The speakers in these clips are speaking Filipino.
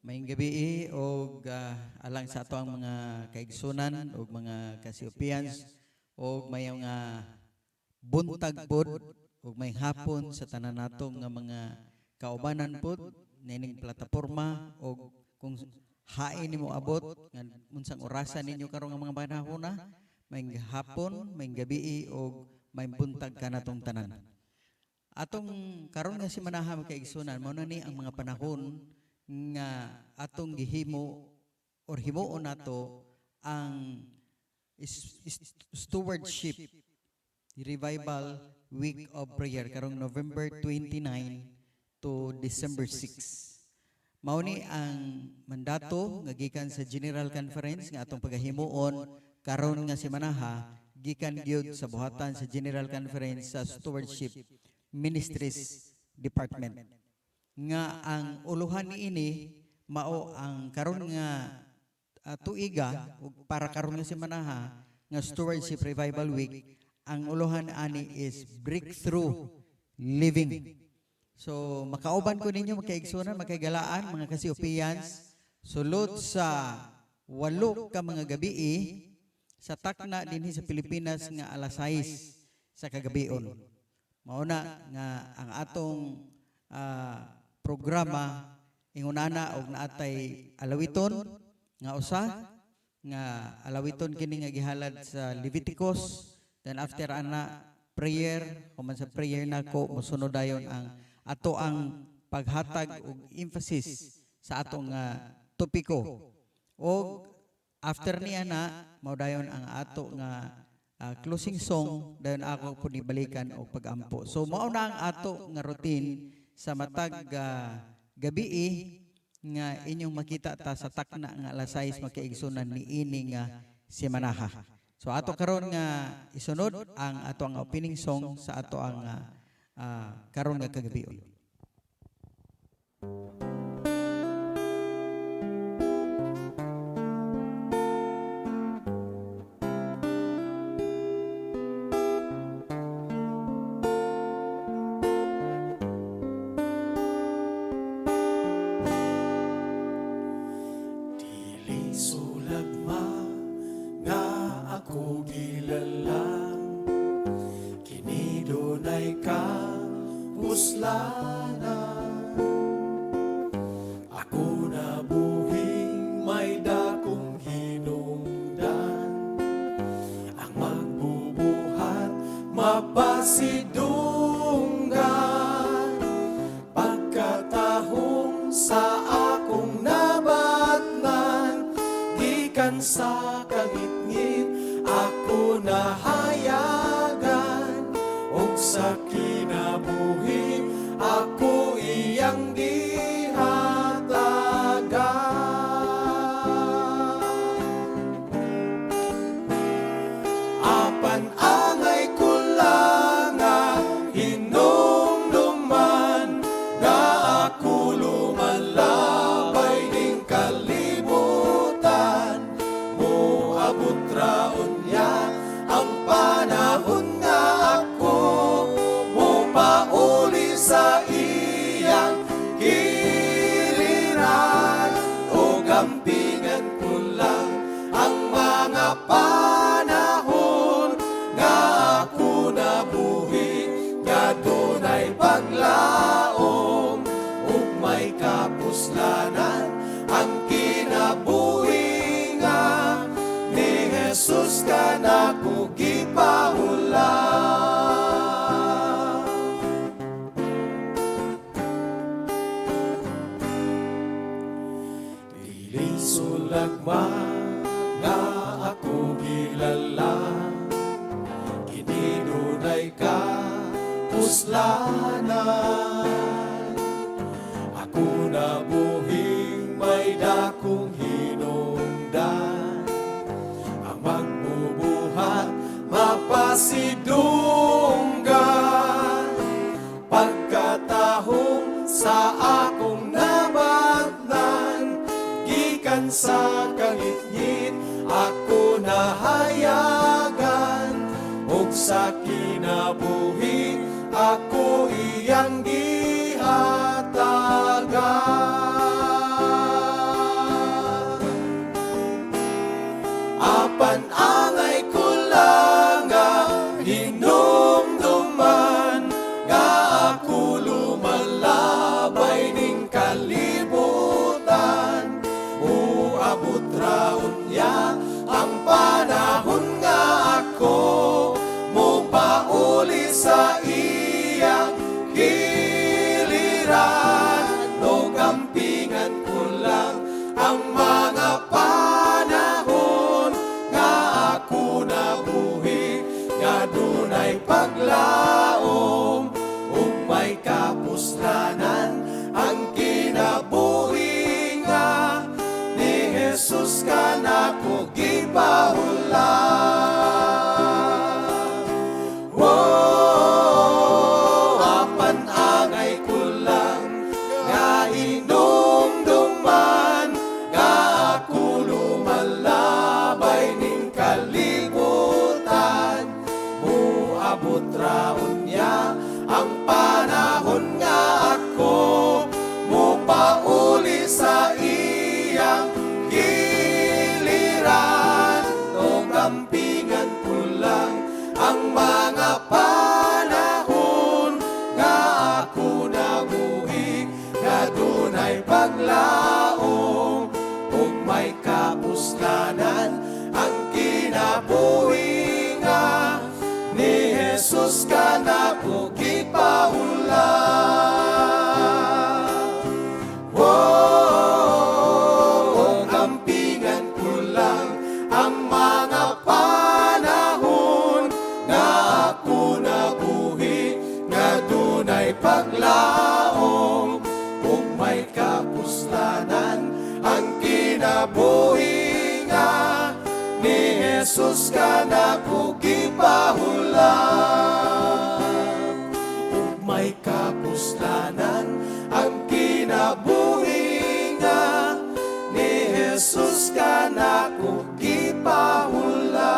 Maayong gabi og alang sa ato ang mga kaigsunan og mga Kasiopians og may nga buntag pod og may hapon sa tanan natong nga mga kaubanan pod nining plataporma og kung hain nimo abot nga unsang orasan ninyo karong nga mga panahon may hapon, may gabi og may buntag kanatong tanan. Atong karon nga si manaha kaigsunan mao na ni ang mga panahon nga atong gihimo or himuon nato ang stewardship revival week of prayer karong November 29 to December 6. Mao ni ang mandato nga gikan sa General Conference nga atong pagahimuon karon nga semanaha gikan gyud sa buhatan sa General Conference sa Stewardship Ministries Department. Nga ang uluhan niini mao ang karon nga tuiga ug para karon nga semanaha nga Stewardship Revival Week, ang uluhan ani is Breakthrough Living. So makauban ko ninyo makaigsunan, makaigalaan mga Kasiopians sulod sa 8 ka mga gabi sa takna dinhi sa Pilipinas nga alas 6 sa kagabion. Mao na nga ang atong programa ingunana og naatay alawiton nga usa nga alawiton kini nga gihalad sa Leviticus, then after ana prayer, human sa prayer nako mosunod dayon ang ato ang paghatag og emphasis sa atong topiko. Og after niya na mao dayon ang ato nga closing song, dayon ako pud ibalikan og pag-ampo. So mao na ang ato nga routine sa matag gabi nga inyong makita ta sa takna nga alas 6 makaigsunan ni ini nga semanaha. So ato karon nga isunod ang ato ang opening song sa ato ang karon nga kagabion. Ako na buhing may dakong hinungdan, ang magbubuhat mapasidunggan, pagkatahong sa akong nabatnan, gikan sa kangit-ngit ako nahayagan, og sa kinabuhi ako iyang dihatagan. Apan angay kulangan hinumduman, nga ako lumalabay ning kalibutan, moabot raon niya ang panahon nga ako mopauli sa iyang giliran, o gampingan ko lang ang mga panahon nga ako nabuhi, nga dunay paglaom ug may kapuslanan ang kinabuhi nga ni Jesus ka nako gipahulan. Sulagma nga ako kilala, kini dunay ka puslanan, ako na buhing may dakong hinungdan, ang magbubuhat mapasidunggan, pagkatahong sa akong nabatnan, gikan sa kangit-ngit ako nahayagan, og sa kinabuhi ako iyang gihatagan. dunay paglaom ug may kapuslanan ang kinabuhi nga ni Jesus kanako gipahula. Oh, ampingan ko lang ang mga panahon nga ako nabuhi nga dunay paglaom ug may kapuslanan ang kinabuhi nga ni Jesus kanako gipahula. Ug may kapuslanan ang kinabuhi nga ni Jesus kanako gipahula.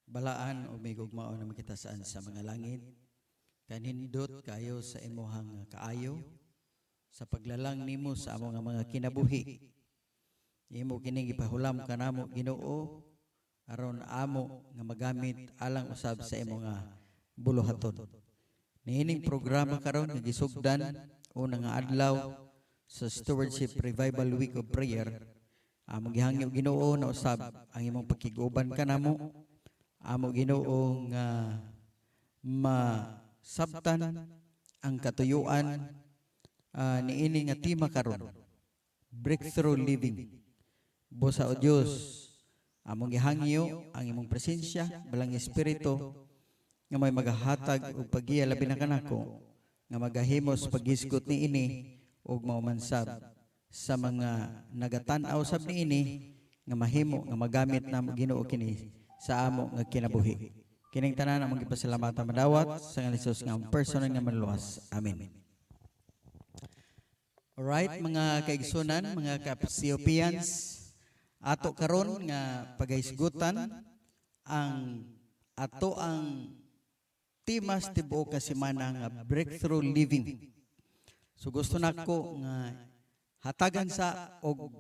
Balaan o may gugmao na makita saan sa mga langit. Kanindot kayo sa imuhang kaayo, sa paglalang nimo sa among mga kinabuhi. Imo kining ipahulam kanamo Ginoo aron amo nga magamit alang usab sa imong buluhaton. Niining programa karon nga gisugdan una nga adlaw sa Stewardship Revival Week of Prayer. Among gihangyo Ginoo na usab ang imong pakiguban kanamo. Amo Ginoo nga masabtan ang katuyuan niini nga tema karon, breakthrough living. Busa o Dios, among gihangyo ang imong presensya balang espiritu nga may magahatag og pagiya labi na kanako nga magahimos pagisgot niini ug maumansab sa mga nagatan-aw sab niini nga mahimo nga magamit namo Ginoo kini sa amo nga kinabuhi. Kining tanan among gipasalamatan madawat sa ngalan ni Jesus nga personal nga manluwas. Amen. Alright, mga kaigsunan, mga ka-COPians, ato karon nga pagahisgutan ang ato ang timas tibuok ka semana nga breakthrough living. So gusto nako nga hatagan sa og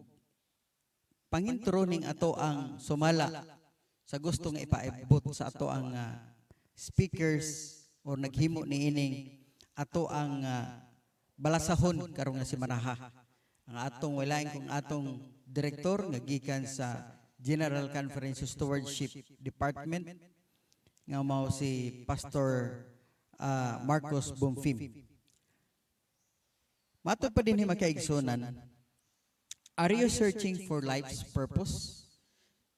pangintro ning ato ang sumala sa gusto nga ipaibot sa ato ang speakers o naghimo niining ato ang balasahon karong nga semanaha. Ang atong walain kung atong direktor nga gikan sa General Conference Stewardship Department nga mao si Pastor Marcos Bonfim. Matod pa din makaigsunan, are you searching for life's purpose?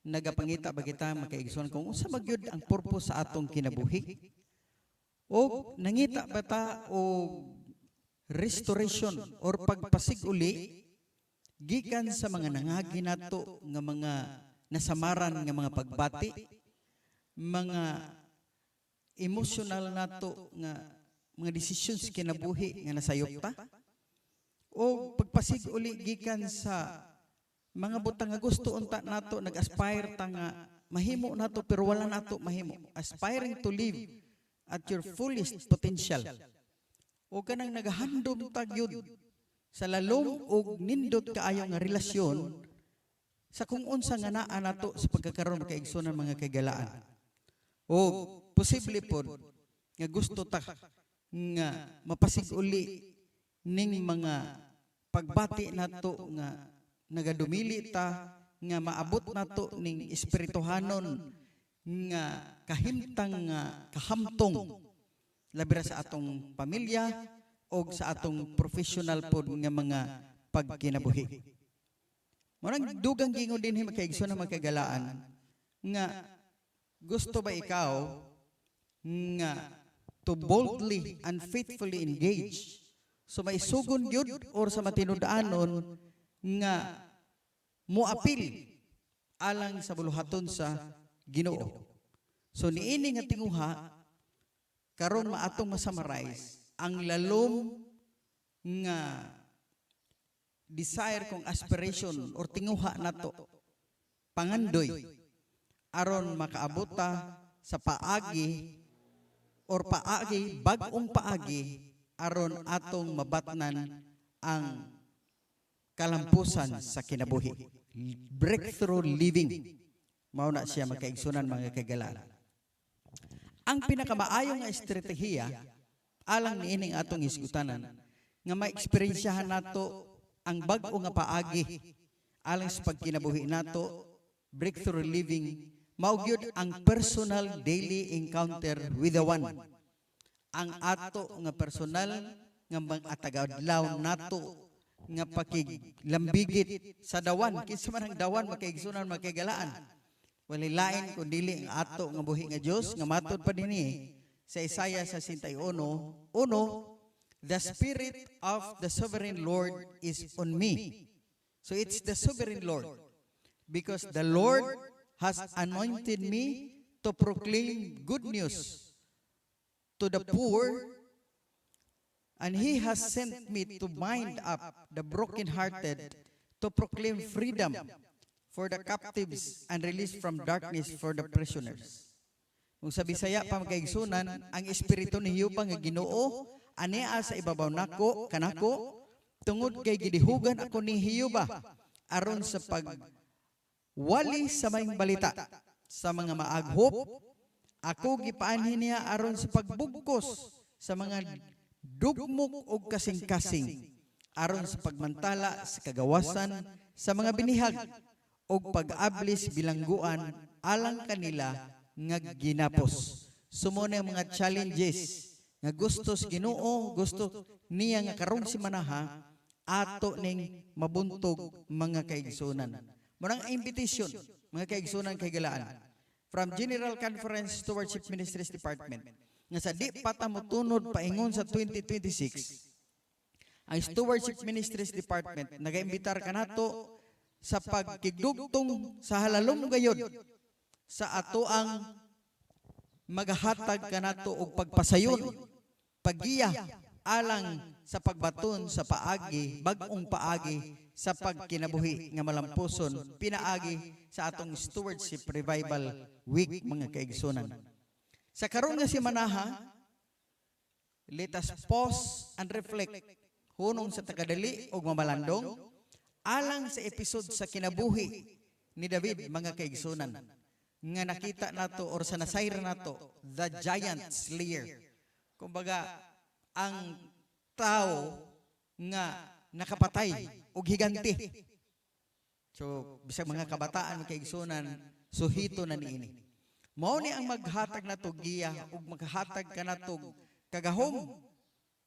Nagapangita ba kita makaigsunan kung unsa magyud ang purpose sa atong kinabuhi? O nangita ba ta o restoration or pagpasig uli gikan sa mga nangagi nato nga mga nasamaran nga mga pagbati, mga emotional nato nga mga desisyon sa kinabuhi nga nasayop ta? O pagpasig uli gikan sa mga butang nga gusto unta nato nag-aspire ta nga mahimo nato pero wala nato mahimo, aspiring to live at your fullest potential. O kanang nagahandom ta gyud sa lalom og nindot kaayo nga relasyon sa kung unsa nga naa nato sa pagkakaroon makaigsunan mga kagalaan. O posible pod nga gusto ta nga mapasig uli ning mga pagbati nato nga nagadumili ta nga maabot nato ning espirituhanon nga kahimtang nga kahamtong labi ra sa atong pamilya o sa atong professional pod nga mga pagkinabuhi. Murang dugang gingon din makaigsunan magkagalaan nga gusto ba ikaw nga to boldly and faithfully engage so may sugon gyud or sa matinud-anon nga muapil alang sa buluhaton sa Ginoo. So niini nga tinguha karon maatong masummarize ang lalom nga desire kong aspiration or tinguha nato pangandoy aron makaabot ta sa paagi or paagi bag-ong paagi aron atong mabatnan ang kalampusan sa kinabuhi. Breakthrough living. Mao na siya makaigsunan mga kagalaan. Ang pinakamaayong nga estratehiya alang niining atong hisgutanan nga maeksperiensyahan nato ang bag-o nga paagi alang sa pagkinabuhi nato, breakthrough living, mao gyud ang personal daily encounter with the one. Ang ato nga personal nga mag-atagadlaw nato nga pakiglambigit sa dawan, kinsa man ang dawan makaigsunan makagalaan. Walay lain kun dili ang ato nga buhi nga Dios nga matud pa dinhi sa Isaiah 61:1, the Spirit of the Sovereign Lord is on me. So it's the Sovereign Lord. Because the Lord has anointed me to proclaim good news to the poor, and He has sent me to bind up the brokenhearted, to proclaim freedom for the captives and release from darkness for the prisoners. Kung sa Bisaya pa makaigsunan, ang espiritu ni Hiyuba nga Ginoo ania sa ibabaw nako kanako tungod kay gidihugan ako ni Hiyuba aron sa pagwali sa maayong balita sa mga maaghop. Ako gipaanhin niya aron sa pagbugkos sa mga dugmok og kasing-kasing, aron sa pagmantala sa kagawasan sa mga binihag og pag-ablis bilangguan alang kanila nga ginapos. Sumuna ang mga challenges nga gustos Ginoo, gusto niya nga karon si manaha ato ning mabuntog mga kaigsunan. Murang invitation mga kaigsunan kay galaan from General Conference Stewardship Ministries Department nga sa di pa ta motunod paingon sa 2026, ang Stewardship Ministries Department nagaimbitar kanato sa pagkigdugtong sa halalom gayod sa ato ang maghatag kanato og pagpasayon, paggiya alang sa pagbaton sa paagi, bag-ong paagi sa pagkinabuhi nga malampuson, pinaagi sa atong Stewardship Revival Week mga kaigsunan. Sa karon nga si manaha, let us pause and reflect hunong sa tagadali og mamalandong alang sa episode sa kinabuhi ni David mga kaigsunan nga nakita nato or sa nasayra nato, the giant slayer. Kumbaga ang tao nga nakapatay og higante. So bisag mga kabataan kaigsunan suhito na niini. Mao ni ang maghatag nato giya ug maghatag kanatog kagahom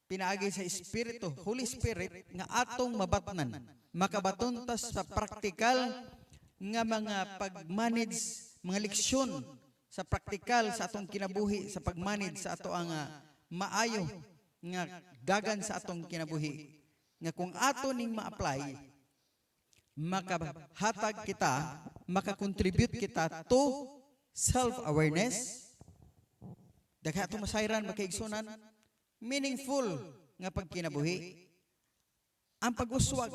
pinaagi sa Espiritu, Holy Spirit nga atong mabatnan, makabaton ta sa praktikal nga mga pag-manage, mga leksyon sa praktikal sa atong kinabuhi, sa pag-manage sa ato ang maayo nga dagan sa atong kinabuhi. Nga kung ato ning ma-apply, makahatag kita, makakontribute kita to self-awareness, dagha atong masayran, makaigsunan, meaningful nga pagkinabuhi, ang pag-uswag,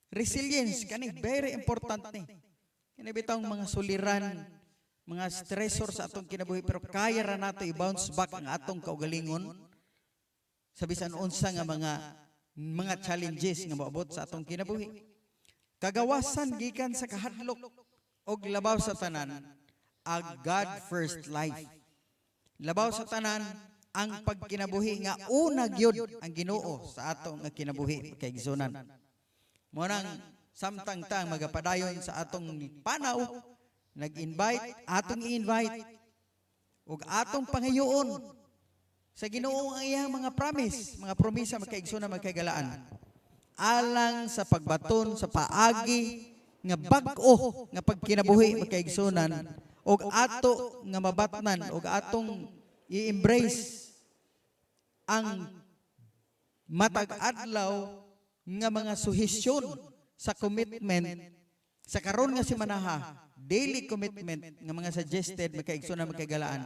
resilience, kani very important ni. Kani bitang mga suliran, mga stressor sa atong kinabuhi, pero kaya ra nato i-bounce back ang atong kaugalingon sa bisan unsa nga mga challenges nga moabot sa atong kinabuhi. Kagawasan gikan sa kahadlok og labaw sa tanan, a God first life. Labaw sa tanan ang pagkinabuhi nga una gyud ang Ginoo sa atong nga kinabuhi kaigsunan. Mo nang samtang tang magapadayon sa atong panaw, nag-invite, atong i-invite ug atong pangayoon sa Ginoo ang iyang mga promise, mga promisa makaigsunan magkagalaan. Alang sa pagbaton sa paagi nga bag-o nga pagkinabuhi makaigsunan ug ato nga mabatnan ug atong i-embrace ang matag adlaw nga mga suhisyon sa commitment sa karon nga si manaha, daily commitment nga mga suggested makaigsunan makagalaan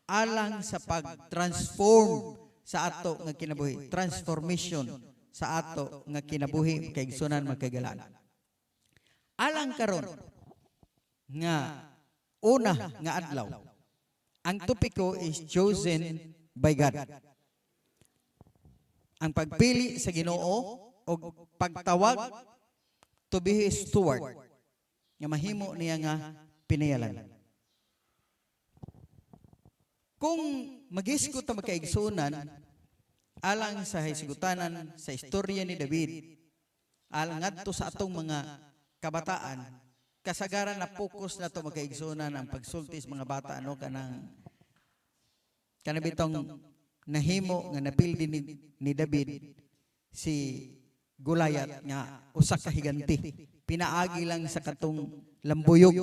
alang sa pag-transform sa ato nga kinabuhi, transformation sa ato nga kinabuhi kaigsunan makagalaan. Alang karon nga una nga adlaw, ang topiko is chosen by God. Ang pagpili sa Ginoo og pagtawag to be his steward nga mahimo niya nga pinayalan. Kung maghisgot ta magkaigsunan alang sa hisgutanan sa istorya ni David, alang ngadto sa atong mga kabataan, kasagaran na focus na to magkaigsunan ang pagsultis mga bata ano kanabitong nahimo nga napildi ni David si Goliath nga usa ka higanti, pinaagi lang sa katong lambuyog,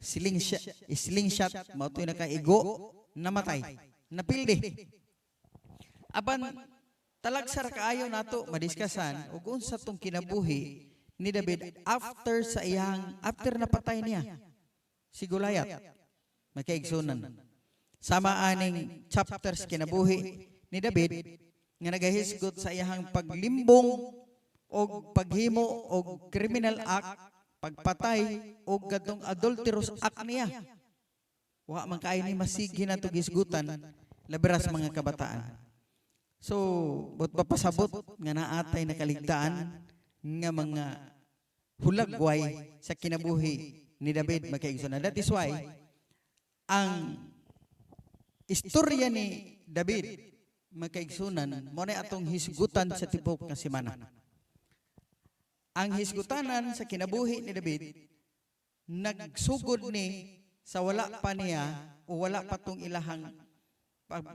slingshot mao toy nakaigo, namatay, napildi. Aban talagsa ra kaayo nato madiskasan ug unsa tong kinabuhi ni David after napatay niya si Goliath. Magkaigsunan. Sama aning chapters kinabuhi ni David nga nagahisgot sa iyang paglimbong og paghimo og criminal act, pagpatay og kadtong adulterous act niya. Wa man kaay ni masigi na to gisgutan labiras mga kabataan. So, bot papasabot nga naatay nakaligtaan nga mga hulagway sa kinabuhi ni David magkaigsunan. That is why ang istorya ni David magkaigsunan mo na atong hisgutan sa tibok nga semana. Ang hisgutanan sa kinabuhi ni David nagsugod ni sa wala pa niya o wala pa tong ilahang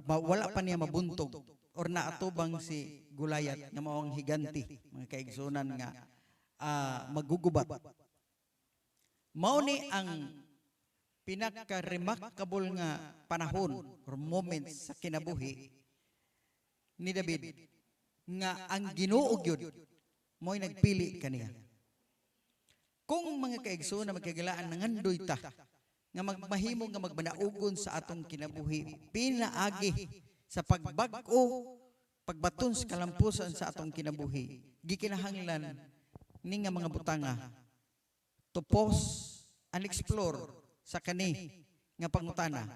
wala pa niya mabuntog or naatubang si Goliath nga mao ang higanti mga kaigsunan nga magugubat. Mao ni ang pinaka-remarkable nga panahon or moments sa kinabuhi ni David nga ang Ginoo gyud mo'y nagpili kaniya. Kung mga kaigsunan magkagalaan nangandoy ta nga magmahimo nga magbanaugon sa atong kinabuhi, pinaagi sa pagbag-o, pagbaton sa kalampusan sa atong kinabuhi, gikinahanglan ni nga mga butanga to pause and explore sa kani nga pangutana,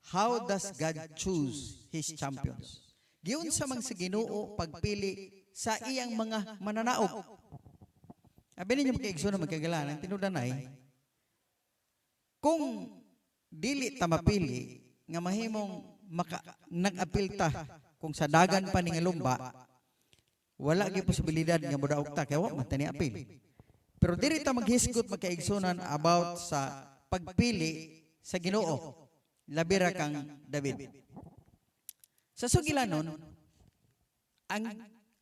how does God choose His champions? Giun sa mga sa Ginoo pagpili sa iyang mga mananaog. Abi ninyo magkaigsunan magkagalaan, tinudanay, kung dili ta mapili nga mahimong nag-apil ta kung sa dagan pa ni nga lumba, wala gyud posibilidad nga modaog ta kay wa man ta ni apil. Pero diri ta maghisgot magkaigsunan about sa pagpili sa Ginoo, labi ra kang David. Sa sugilanon,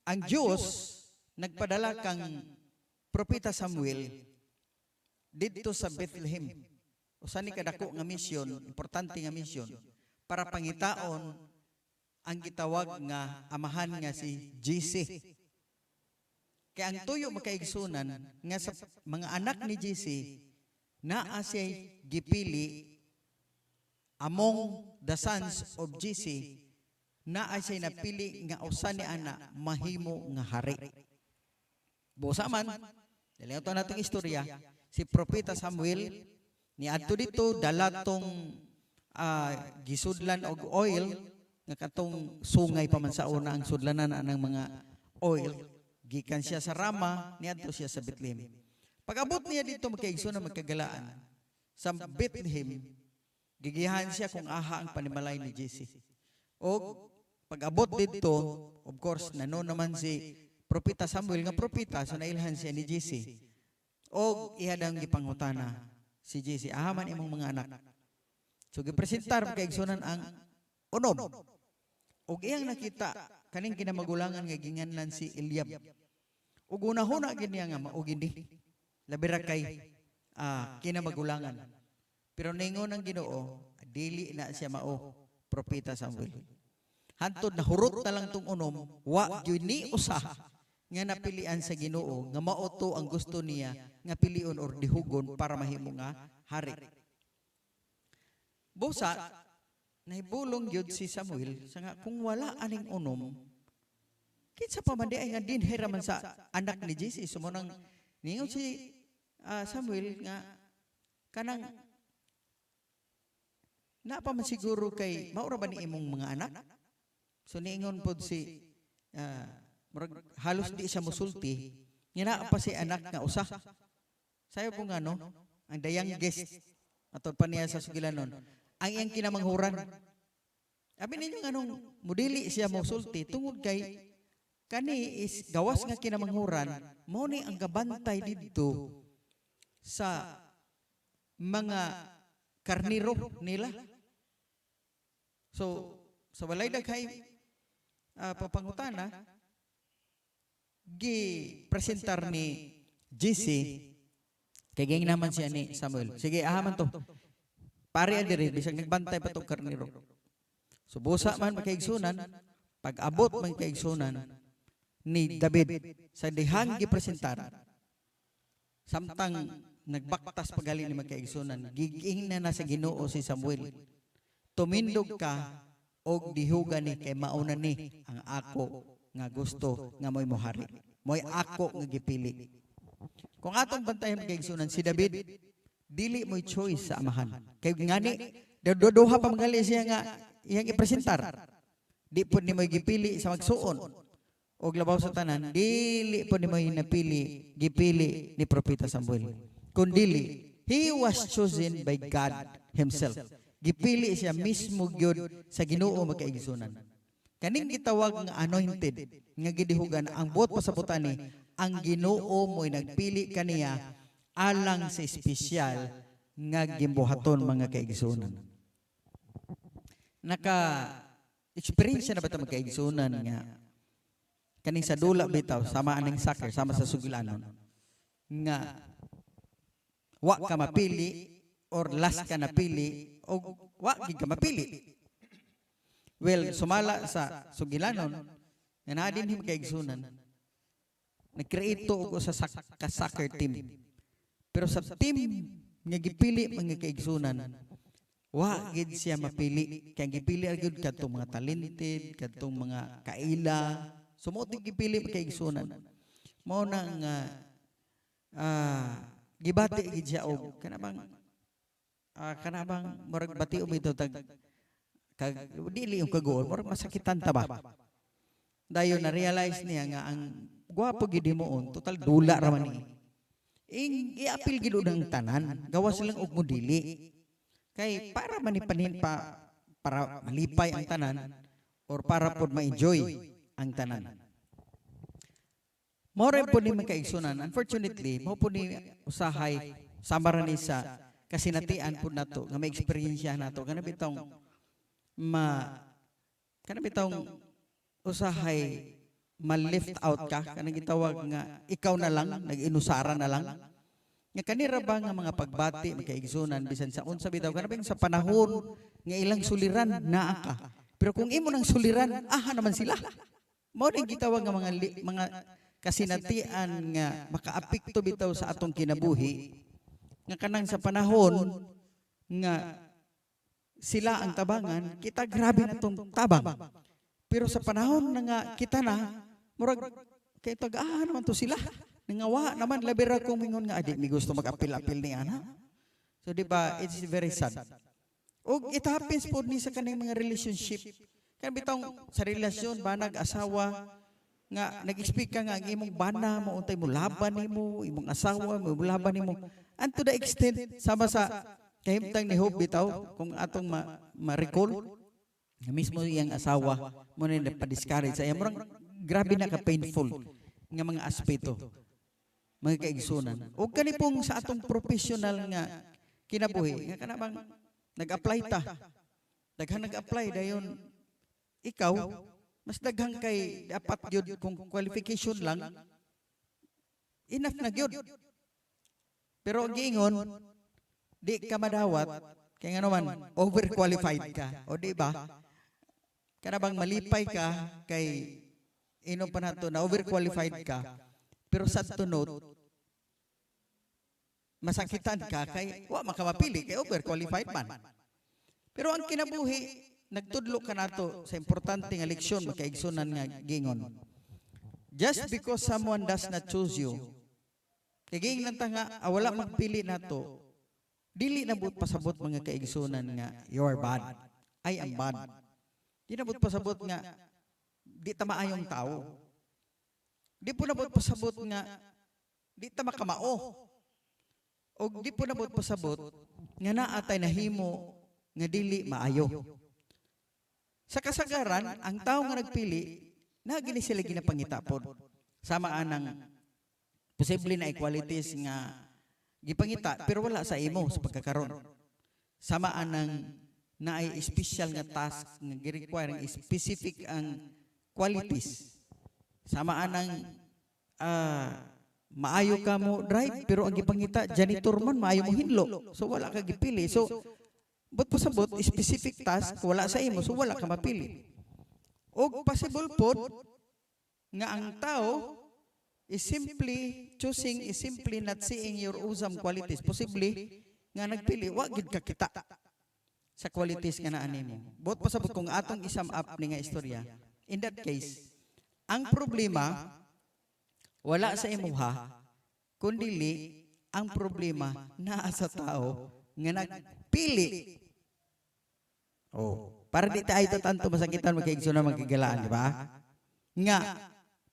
ang Diyos nagpadala kang propeta Samuel didto sa Bethlehem. Usa ni kadako nga misyon, importante nga misyon para pangitaon ang gitawag nga amahan nga si JC. Kaya ang tuyo makaigsunan nga sa mga anak ni JC naa siya'y gipili among the sons of JC, naa siya'y napili nga usa ni ana mahimo nga hari. Busa man, dali ito natong istorya, si Propeta Samuel ni adto dito dala tong gisudlan og oil nga katong sungay pa man sa una ang sudlanan ng mga oil, gikan siya sa Rama niadto siya sa Bethlehem. Pag-abot niya dito magkaigsunan magkagalaan sa Bethlehem, gigihan siya kung aha ang panimalay ni JC. O pag-abot dito, of course nano naman si Propeta Samuel nga propeta, so nailhan siya ni JC. O ihadang gipangutana si JC, ahaman imong mga anak. So gipresentar magkaigsunan ang unom. Og iyang nakita kaning kinamagulangan nga ginganlan si Eliab. Ug una-huna gid niya nga mao gini. Labi ra kay kinamagulangan. Pero ningon ang Ginoo, dili na siya mao propeta Samuel. Hantod nahurot na lang tong unom, wa gyud ni usa nga napilian sa Ginoo nga mao to ang gusto niya nga pilion or dihugon para mahimo nga hari. Busa nahibulong gyud si Samuel sa nga kung wala aning unom, kinsa pa man di ay nga dinhera man sa anak ni JC. Sumunang ningon si Samuel nga kanang na pa man siguro kay maura ba ni imong mga anak? So niingon pod si murag halos di siya musulti, nga pa si anak nga usa. Sayo po nga no, ang dayang guest atol pa niya sa sugilanon, ang iyang kinamanghuran. Abi ninyo nganong mudili siya musulti tungod kay kani is gawas nga kinamanghuran, mao ni ang gabantay didto sa mga karniro nila. So, sa walay daghay papangutana, gi-presentar ni GC, kay gayng naman siya ni Samuel. Sige, ahaman to. Pare adire, bisag nagbantay pa tong karniro. So, busa man makaigsunan, pag abot man kaigsunan ni David, sa dihang gi-presentar, samtang nagbaktas pagali ni makaigsunan, giging na nasa Ginoo si Samuel. Tumindog ka og dihuga ni kay mauna ni ang ako nga gusto nga mo'y mohari. Mo'y ako nga gipili. Kung atong bantayan kaigsunan si David, dili mo'y choice sa amahan. Kay ngani duha pa magali siya nga iyang ipresentar. Di po ni mo'y gipili sa magsuon. Og labaw sa tanan, dili po ni mo'y napili, gipili ni Propeta Samuel. Kundili, he was chosen by God himself. Gipili siya mismo gyud sa Ginoo makaigsunan. Kaning gitawag nga anointed nga gidihugan ang buot pasabutan ni ang Ginoo mo'y nagpili kaniya alang sa espesyal nga gimbuhaton mga kaigsunan. Naka-experience na ba ito mga kaigsunan nga kaning sa dula bitaw sama aning soccer sama sa sugilanon nga wa ka mapili or last ka napili o wa gid ka mapili. Well, sumala sa sugilanon nga naa dinhi kaigsunan, nag-create to og sa soccer team. Pero sa team nga gipili mga kaigsunan, wa gid siya mapili. Kaya gipili agud kadtong mga talented, kadtong mga kaila, sumuot gipili mga kaigsunan. Mao na nga gibati gid siya og kanabang murag bati umito tag dili yung kagool, murag masakitan ta ba. Dayon na realize niya nga ang gwapo gid himuon, total dula ra man ni. I-appeal gid ang tanan, gawas lang og modili. Kay para manipanin pa para malipay ang tanan or para pod ma-enjoy ang tanan. More po ni makaigsunan. Unfortunately, mo po ni usahay samara ni sa kasinatian po nato nga may eksperyensya nato kana bitong usahay ma-lift out ka kanang gitawag nga ikaw na lang nag-inusara na lang nga kanira ba nga mga pagbati makaigsunan bisan sa unsa bitaw kana sa panahon nga ilang suliran naa ka pero kung imo nang suliran naman sila mao ni gitawag nga mga kasinatian nga makaapekto bitaw sa atong kinabuhi nga kanang sa panahon nga sila ang tabangan, kita grabe na itong tabang. Pero sa panahon na nga kita na, murag, kaya naman to sila. Nangawa naman, labira kong mingon nga, adik, may gusto mag-apil-apil ni Ana. So di ba, it's very sad. O it happens po ni sa kanang mga relationship. Kaya bitong sa relasyon, banag, asawa, nga, nag-speak ka nga, ang imong bana, mauntay mo, laban ni mo, imong asawa, mo laban ni mo. And to the extent, sama sa kahimtang ni Hope bitaw, kung atong ma-recall, mismo iyang asawa, mo na napadiscourage sa iya, murang grabe na ka-painful nga mga aspeto, mga kaigsunan. O kani pong sa atong professional nga kinabuhi, nga kanabang nag-apply ta, daghang nag-apply, dayon ikaw, mas daghang kay dapat yun, kung qualification lang, enough na yun. Pero giingon, di ka madawat, kaya nga naman, overqualified ka. O di ba? Kanabang malipay ka, kay inom pa nato na overqualified ka, pero sa tunod, masakitan ka, kay wa makamapili, kay overqualified man. Pero ang kinabuhi, nagtudlo ka nato sa importante nga leksyon, makaigsunan nga gingon. Just because someone does not choose you, kay gingon nga, wala magpili nato, dili na but pasabot mga kaigsunan nga you are bad, I am bad. Di na but pasabot nga di ta maayong tao. di po nabot pasabot nga di ta makamao. O di po nabot pasabot nga naatay nahimo nga dili maayo. Sa kasagaran, ang tao nga nagpili, nagini sila ginapangitapon. Sama anang posible na equalities nga gipangita pero wala sa imo sa pagkakaroon. Sama anang naay special nga task nga gi-require nga specific ang qualities. Sama anang maayo ka mo drive pero ang gipangita janitor man maayo mo hinlo. So wala ka gipili. So but pasabot specific task wala sa imo so wala ka mapili. Og possible pod nga ang tao is simply choosing is simply not seeing your awesome qualities. Posible nga nagpili wa gid ka kita sa qualities nga naa nimo. But pasabot kung atong isum up ni nga istorya. In that case, ang problema wala sa imuha kundi ang problema naa sa tao nga nagpili. Para di tayo tatanto masakitan magkaigsunan magkagalaan, di ba? Nga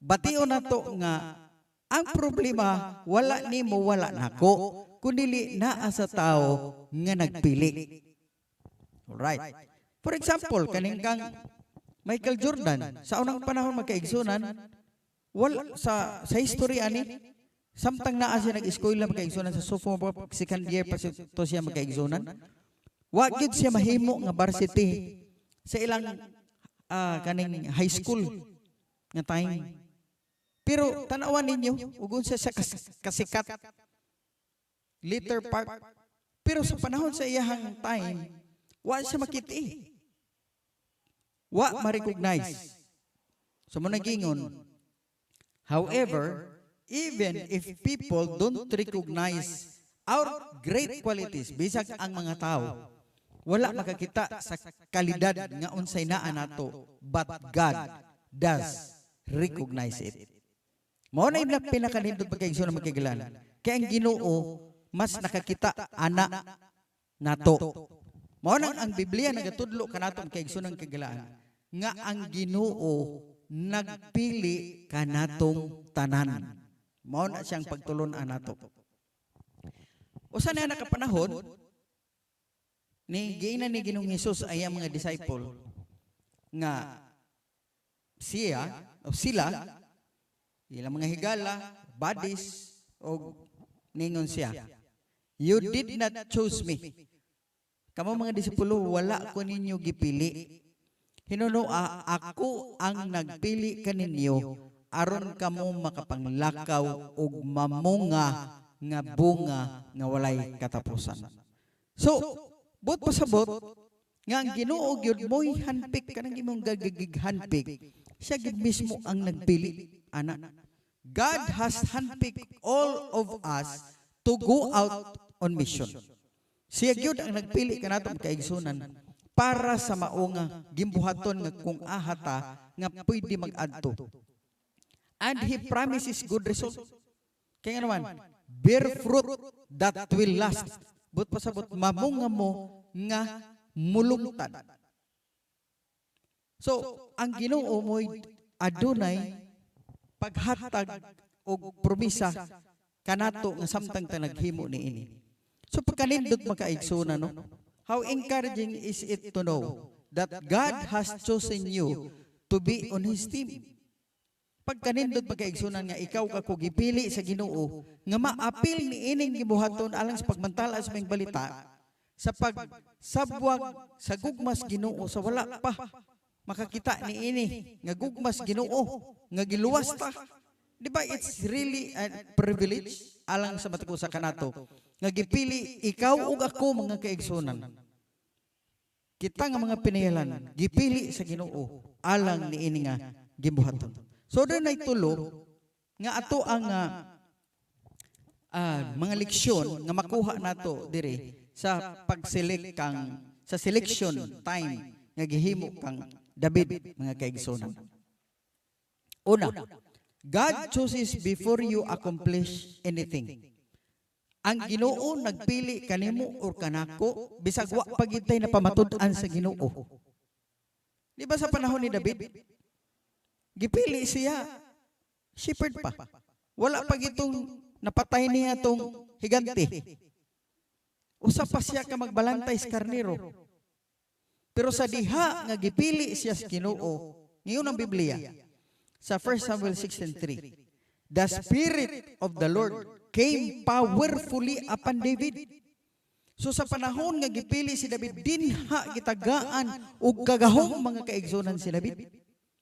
bation nato nga ang problema wala nimo wala nako kundi naa sa tao nga nagpili. Alright. For example, kaning kang Michael Jordan sa unang panahon magkaigsunan wala sa history ani samtang naa siya nag-eskwela magkaigsunan sa sophomore second year pa to siya magkaigsunan. Wa gyud siya mahimo nga varsity sa ilang kaning high school nga time. Pero tanawan ninyo ug unsa siya kasikat later part. Pero sa panahon sa iyahang time, wa siya makiti. Wa ma-recognize. So mo nagingon. However, even if people don't recognize our great qualities, bisag ang mga tao, wala makakita sa kalidad nga unsay naa nato, but God does recognize it. Mao na yung pinakanindot pagkaigsunan magkagalan. Kaya ang Ginoo mas nakakita ana nato. Mao nang ang Biblia nagatudlo kanato magkaigsunan kagalaan nga ang Ginoo nagpili kanatong tanan. Mao na siyang pagtulon-an nato. Usa na nakapanahon ni giina ni Ginoong Hesus ay ang mga disciple nga sila ilang mga higala, buddies o ningon siya, you did not choose me. Kamo mga disipulo wala ko ninyo gipili. Hinuno ako ang nagpili kaninyo aron kamo makapanglakaw og mamunga nga bunga nga walay katapusan. So but pasabot nga ang Ginoo gyud mo'y handpick kanang imong gagagig handpick. Siya gyud mismo ang nagpili ana. God has handpicked all of us to go out on mission. Siya gyud ang nagpili kanato kaigsunan para sa maunga gimbuhaton nga kung ahata nga pwede mag-adto. And He promises good result. Kaya naman, bear fruit that will last. But pasabot mamunga mo nga mulungtad. So, ang Ginoo mo'y adunay paghatag o promisa kanato nga samtang naghimo niini. So pagkanindot makaigsunan no. How encouraging is it to know that God has chosen you to be on His team. Pagkanindot makaigsunan nga ikaw kako gipili sa Ginoo nga maapil niining gibuhaton alang sa pagmantala sa mga balita sa pagsabwag sa gugmas Ginoo sa wala pa makakita niini nga gugmas Ginoo nga giluwas ta. Di ba it's really a privilege alang sa matiko sa kanato nga gipili ikaw ug ako mga kaigsunan. Kita nga mga pinayalan gipili sa Ginoo alang niini nga gibuhaton. So doon ay tulo nga ato ang mga leksyon nga makuha nato dire sa pag-select kang sa selection time nga gihimo kang David mga kaigsunan. Una, God chooses before you accomplish anything. Ang Ginoo nagpili kanimo or kanako bisag wa pagitay na pamatud-an sa Ginoo. Di ba sa panahon ni David? Gipili siya Shepherd pa. Wala pa gitong napatay niya tong higante. Usa pa siya ka magbalantay sa karnero. Pero sa diha nga gipili siya sa Ginoo, ngayon ang Biblia, sa 1 Samuel 16:3, the Spirit of the Lord came powerfully upon David. So sa panahon nga gipili si David, dinha gitagaan og kagahong mga kaigsunan si David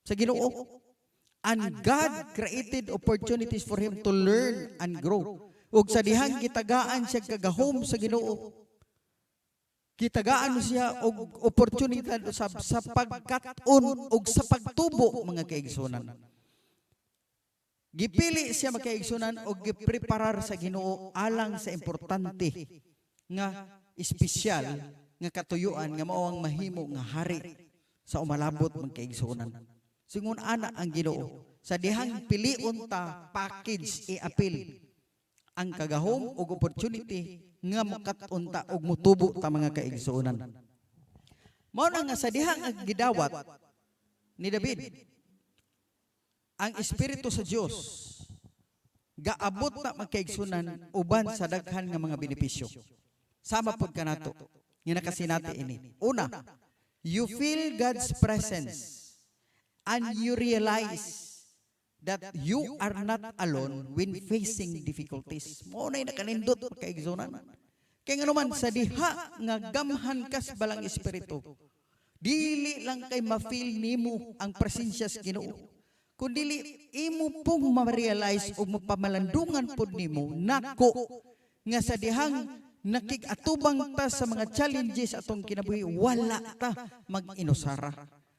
sa Ginoo. And God created opportunities for him to learn and grow. Ug sa dihang gitagaan siya kagahom sa Ginoo, gitagaan siya og opportunity sa pagkat-on ug sa pagtubo mga kaigsunan. Gipili siya mga kaigsunan og gipreparar sa Ginoo alang sa importante nga espesyal nga katuyuan nga mao ang mahimo nga hari sa umalabot mga kaigsunan. Singon ana ang Ginoo sa dihang piliun ta package i-appeal ang kagahom ug opportunity nga mokat-on ta og mutubo ta mga kaigsunan. Mao na nga sa dihang gidawat ni David ang espiritu sa Dios gaabot na mga kaigsunan uban sa daghan nga mga benepisyo. Sama pod kanato nga nakasinati ini. Una, you feel God's presence and you realize that you are not alone when facing difficulties. Mao nay nakanindot kaigsunan. Kay nganuman sa diha nga gamhan kas balang espiritu, dili lang kay ma-feel nimo ang presensya sa Ginoo, kundi imo pong ma-realize o mapamalandungan pod nimo nako nga sa dihang nakig-atubang ta sa mga challenges atong kinabuhi, wala ta mag-inusara.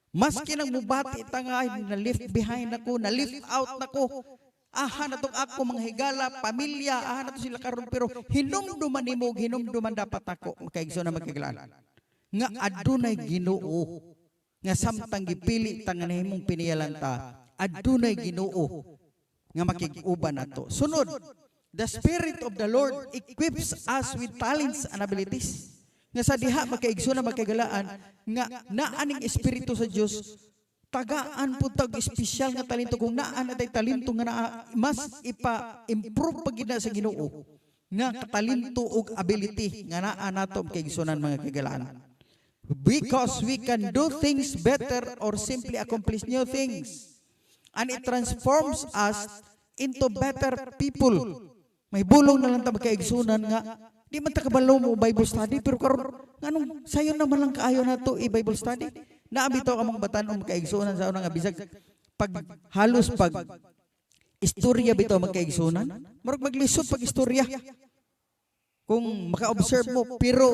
Maski nang mubati ta nga na lift behind ako, na lift out nako, aha na tong ako mga higala, pamilya, aha na to sila karon, pero hinumduman nimo, hinumduman dapat ako, makaigsunan magkagalaan. Nga adunay Ginoo, nga samtang gipili ta nga nahimong piniyalan ta, adunay Ginoo nga makig-uban nato. Sunod, the Spirit of the Lord equips us with talents and abilities. Nga sa diha makaigsunan magkagalaan nga naaning espiritu sa Dios tagaan pud tag espesyal nga talento kung naa natay talento nga mas ipa-improve pag gina sa Ginoo nga talento ug ability nga naa nato makaigsunan mga kagalaan. Because we can do things better or simply accomplish new things. And it transforms us into better people. May bulong na lang ta makaigsunan nga di man ta kabalo mo Bible study, pero karon nganong sayon naman lang kaayo nato i-Bible study. Naabi to among batan-on makaigsunan sa una nga bisag pag halos pag istorya bitaw makaigsunan. Murag maglisod pag istorya. Kung maka-observe mo, pero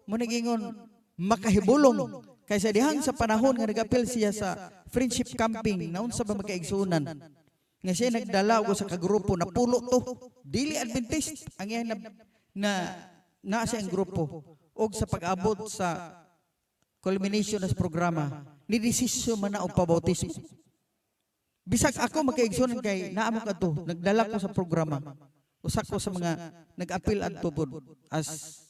mo nagingon makahibulong kaysa dihang sa panahon nga nag-appeal siya sa friendship camping naun sa makaigsunan. Nga siya nagdala ko sa kagrupo na pulo to, dili Adventist ang yan na sa grupo og sa pag-abot sa culmination ng programa ni desisyon man na og pabautismo. Bisag ako makaigsunan kay naamo kadto, nagdala ko sa programa. Usa ko sa mga nag-appeal adto pod as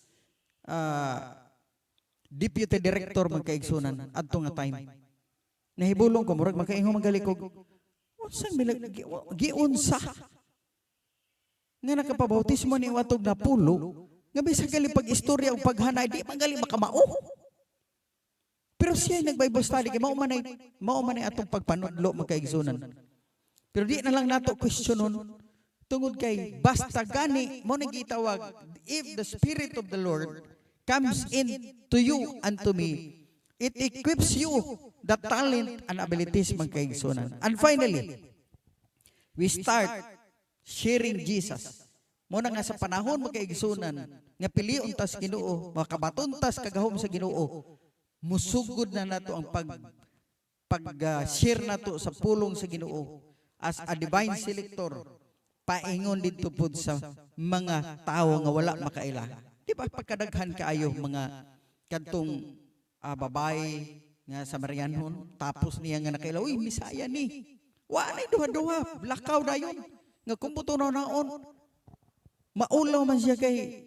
deputy director makaigsunan adto nga time. Nahibulong ko murag makaingon magalikog. Unsang giunsa nga nakapabautismo ni watog na pulo nga bisag gali pag istorya o paghanay di man gali makamao. Pero siya nag-Bible study kay mao man ay atong pagpanudlo makaigsunan. Pero di na lang nato questionon tungod kay basta gani mo nagitawag, if the Spirit of the Lord comes in to you and to me, it equips you the talent and abilities makaigsunan. And finally, we start sharing Jesus. Muna nga sa panahon makaigsunan nga piliun tas Ginoo, makabaton tas kagahom sa Ginoo, musugod na nato ang pag-share nato sa pulong sa Ginoo as a divine selector, paingon dito pud sa mga tao nga wala makaila. Di ba pagkadaghan kaayo mga kadtong babae nga sa Marianhon, tapos niya nga nakaila, uy, misaya ni. Walay duha-duha, lakaw dayon. Nga kumputo na naon, maulaw man siya kay,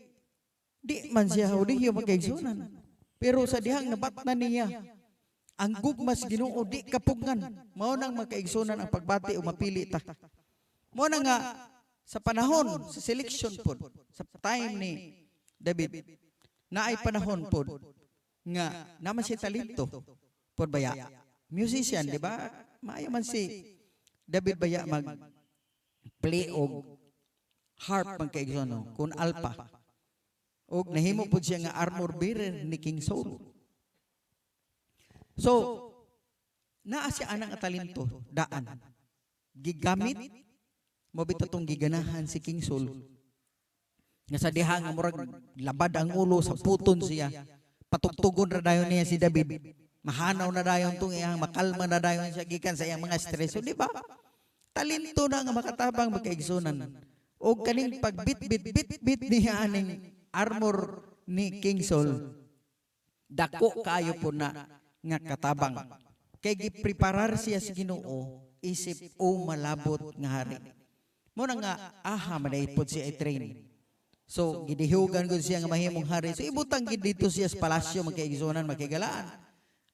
di man siya, di siya magkaigsunan. Pero sa dihang nabatna niya, ang gugmas Ginoo di kapugngan, mao nang magkaigsunan ang pagbati o mapili ta. Mo na nga sa panahon sa selection pod sa time ni David na ay panahon pod nga naman si talento pod baya musician, di ba? Maayo man si David baya mag play og harp man kay no kun alpa og nahimo pod siya nga armor bearer ni King Saul. So naa siya anang talento daan gigamit mo bitatong giganahan si King Saul nga sa diha nga murag labad ang ulo sa puton siya, patugtugon ra dayon niya si David, mahanaw na dayon tong iyang makalma na dayon siya gikan sa iyang mga stress. So, di ba? Talento na nga makatabang magkaigsunan. O kaning pagbit niya aning armor ni King Saul, dako kayo po na nga katabang. Kay gipreparar siya sa Ginoo isip o malabot nga hari. Mo na nga manaipod siya i-train. So gidihugan gud siya nga mahimong hari. So ibutang gid dito siya sa palasyo magkaigsunan magkagalaan.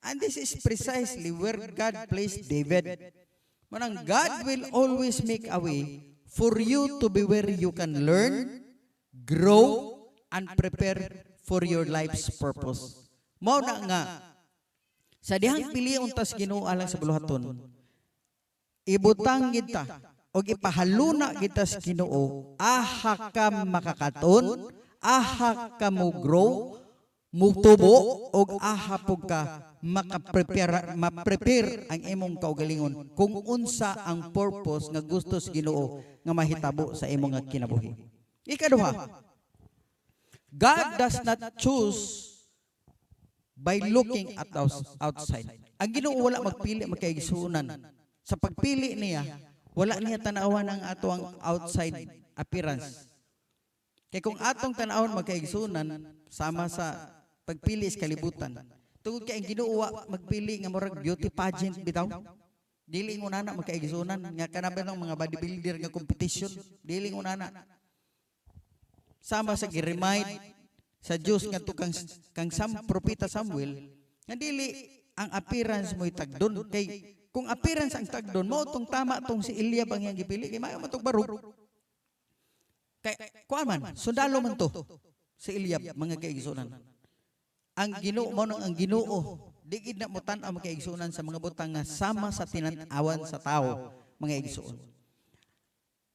And this is precisely where God placed David. Manang God will always make a way for you to be where you can learn, grow, and prepare for your life's purpose. Mao na nga sa dihang piliun tas Ginoo alang sa buluhaton. Ibutang kita o ipahaluna kita sa Ginoo, aha ka makakaton, aha ka mo grow, mutubo, o aha po ka ma-prepare ang imong kaugalingon kung unsa ang purpose nga gusto sa Ginoo nga mahitabo sa imong nga kinabuhi. Ikaduha, God does not choose by looking at outside. Ang Ginoo wala magpili magkaigsunan. Sa pagpili niya, wala niya tanawan ang atong outside appearance. Kaya kung atong tanawon magkaigsunan, sama sa pagpili sa kalibutan. Tungod kay ang Ginoo magpili nga murag beauty pageant bitaw. Dili mo nana magkaigsunan nga kanaban ng mga bodybuilder nga competition. Dili mo nana. Sama sa gi-remind sa Dios nga kang propeta Samuel, nga dili ang appearance mo itagdon kay kung appearance ang tagdon mo tong tama tong si Eliab ang iyang gipili kay maayo man tong barog. Kay kuan man sundalo man to si Eliab mga kaigsunan. Ang Ginoo mo nang ang Ginoo digid na mo tan-aw mga kaigsunan sa mga butang nga sama sa tinan-awan sa tao mga igsuon.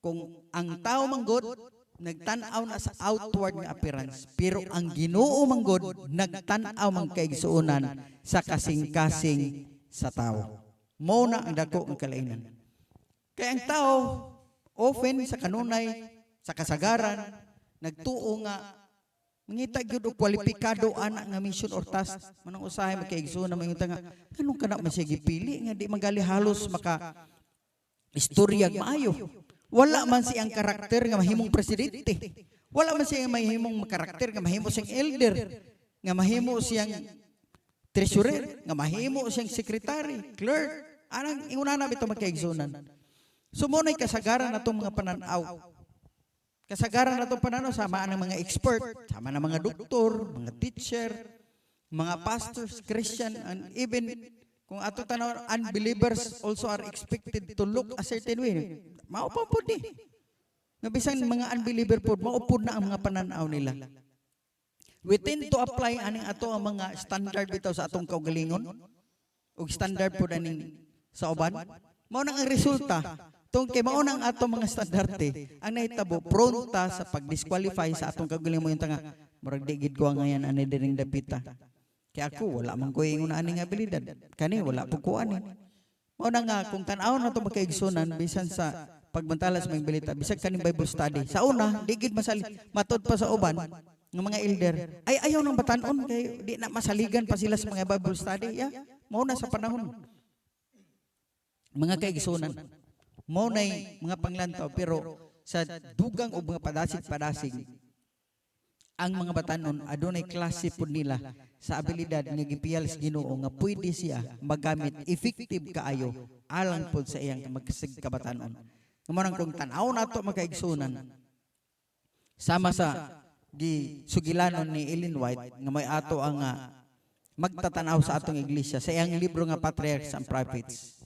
Kung ang tao manggod nagtan-aw na sa outward nga appearance, pero ang Ginoo manggod nagtan-aw man kaigsuonan sa kasing-kasing sa tao. Mao na ang dako ang kalainan. Kaya ang tao often sa kanunay, sa kasagaran, nagtuo nga mangita gyud og kwalipikado ana nga mission or task manang usahay magkaigsuon mangita nga kanung kana man siya gipili nga di magali halos maka istorya maayo. Wala man siyang karakter nga mahimong presidente. Wala man siyang mahimong karakter nga mahimo siyang elder, nga mahimo siyang treasurer, nga mahimo siyang secretary, clerk. Anang inguna bitaw magkaigsunan. Sumunay kasagaran natong mga pananaw. Kasagaran natong pananaw sama ang mga expert, sama ng mga doktor, mga teacher, mga pastors, Christian, and even kung ato tanaw unbelievers also are expected to look a certain way. Maupo po di. Nga bisan mga unbeliever po, maupo na ang mga pananaw nila. We tend to apply aning ato ang mga standard bitaw sa atong kaugalingon o standard po daning sa uban. Mao nang ang resulta tungod kay mao nang atong mga standarte ang nahitabo pronta sa pag-disqualify sa atong kaugalingon mo yung tanga murag digid ko ngayon ani dining dapita. Kaya ako wala man ko ingon ani nga abilidad. Kani wala pud ko ani. Mao na nga kung tan-aw na to magkaigsunan bisan sa pagbantalas mga balita bisag kaning Bible study. Sa una digid matod pa sa uban ng mga elder ay ayaw nang batan-on kay di na masaligan pa sila sa mga Bible study. Ya, mao na sa panahon. Mga kaigsunan. Mao nay mga panglantaw pero sa dugang o mga padasig-padasig ang mga batanon adunay klase pud nila sa abilidad nga gipiyal sa Ginoo nga pwede siya magamit effective kaayo alang pod sa iyang magsig kabatanon. Ngamo kung tan-aw nato makaigsunan sama sa gisugilanon ni Ellen White nga may ato ang magtatanaw sa atong iglesia sa iyang libro nga Patriarchs and Prophets.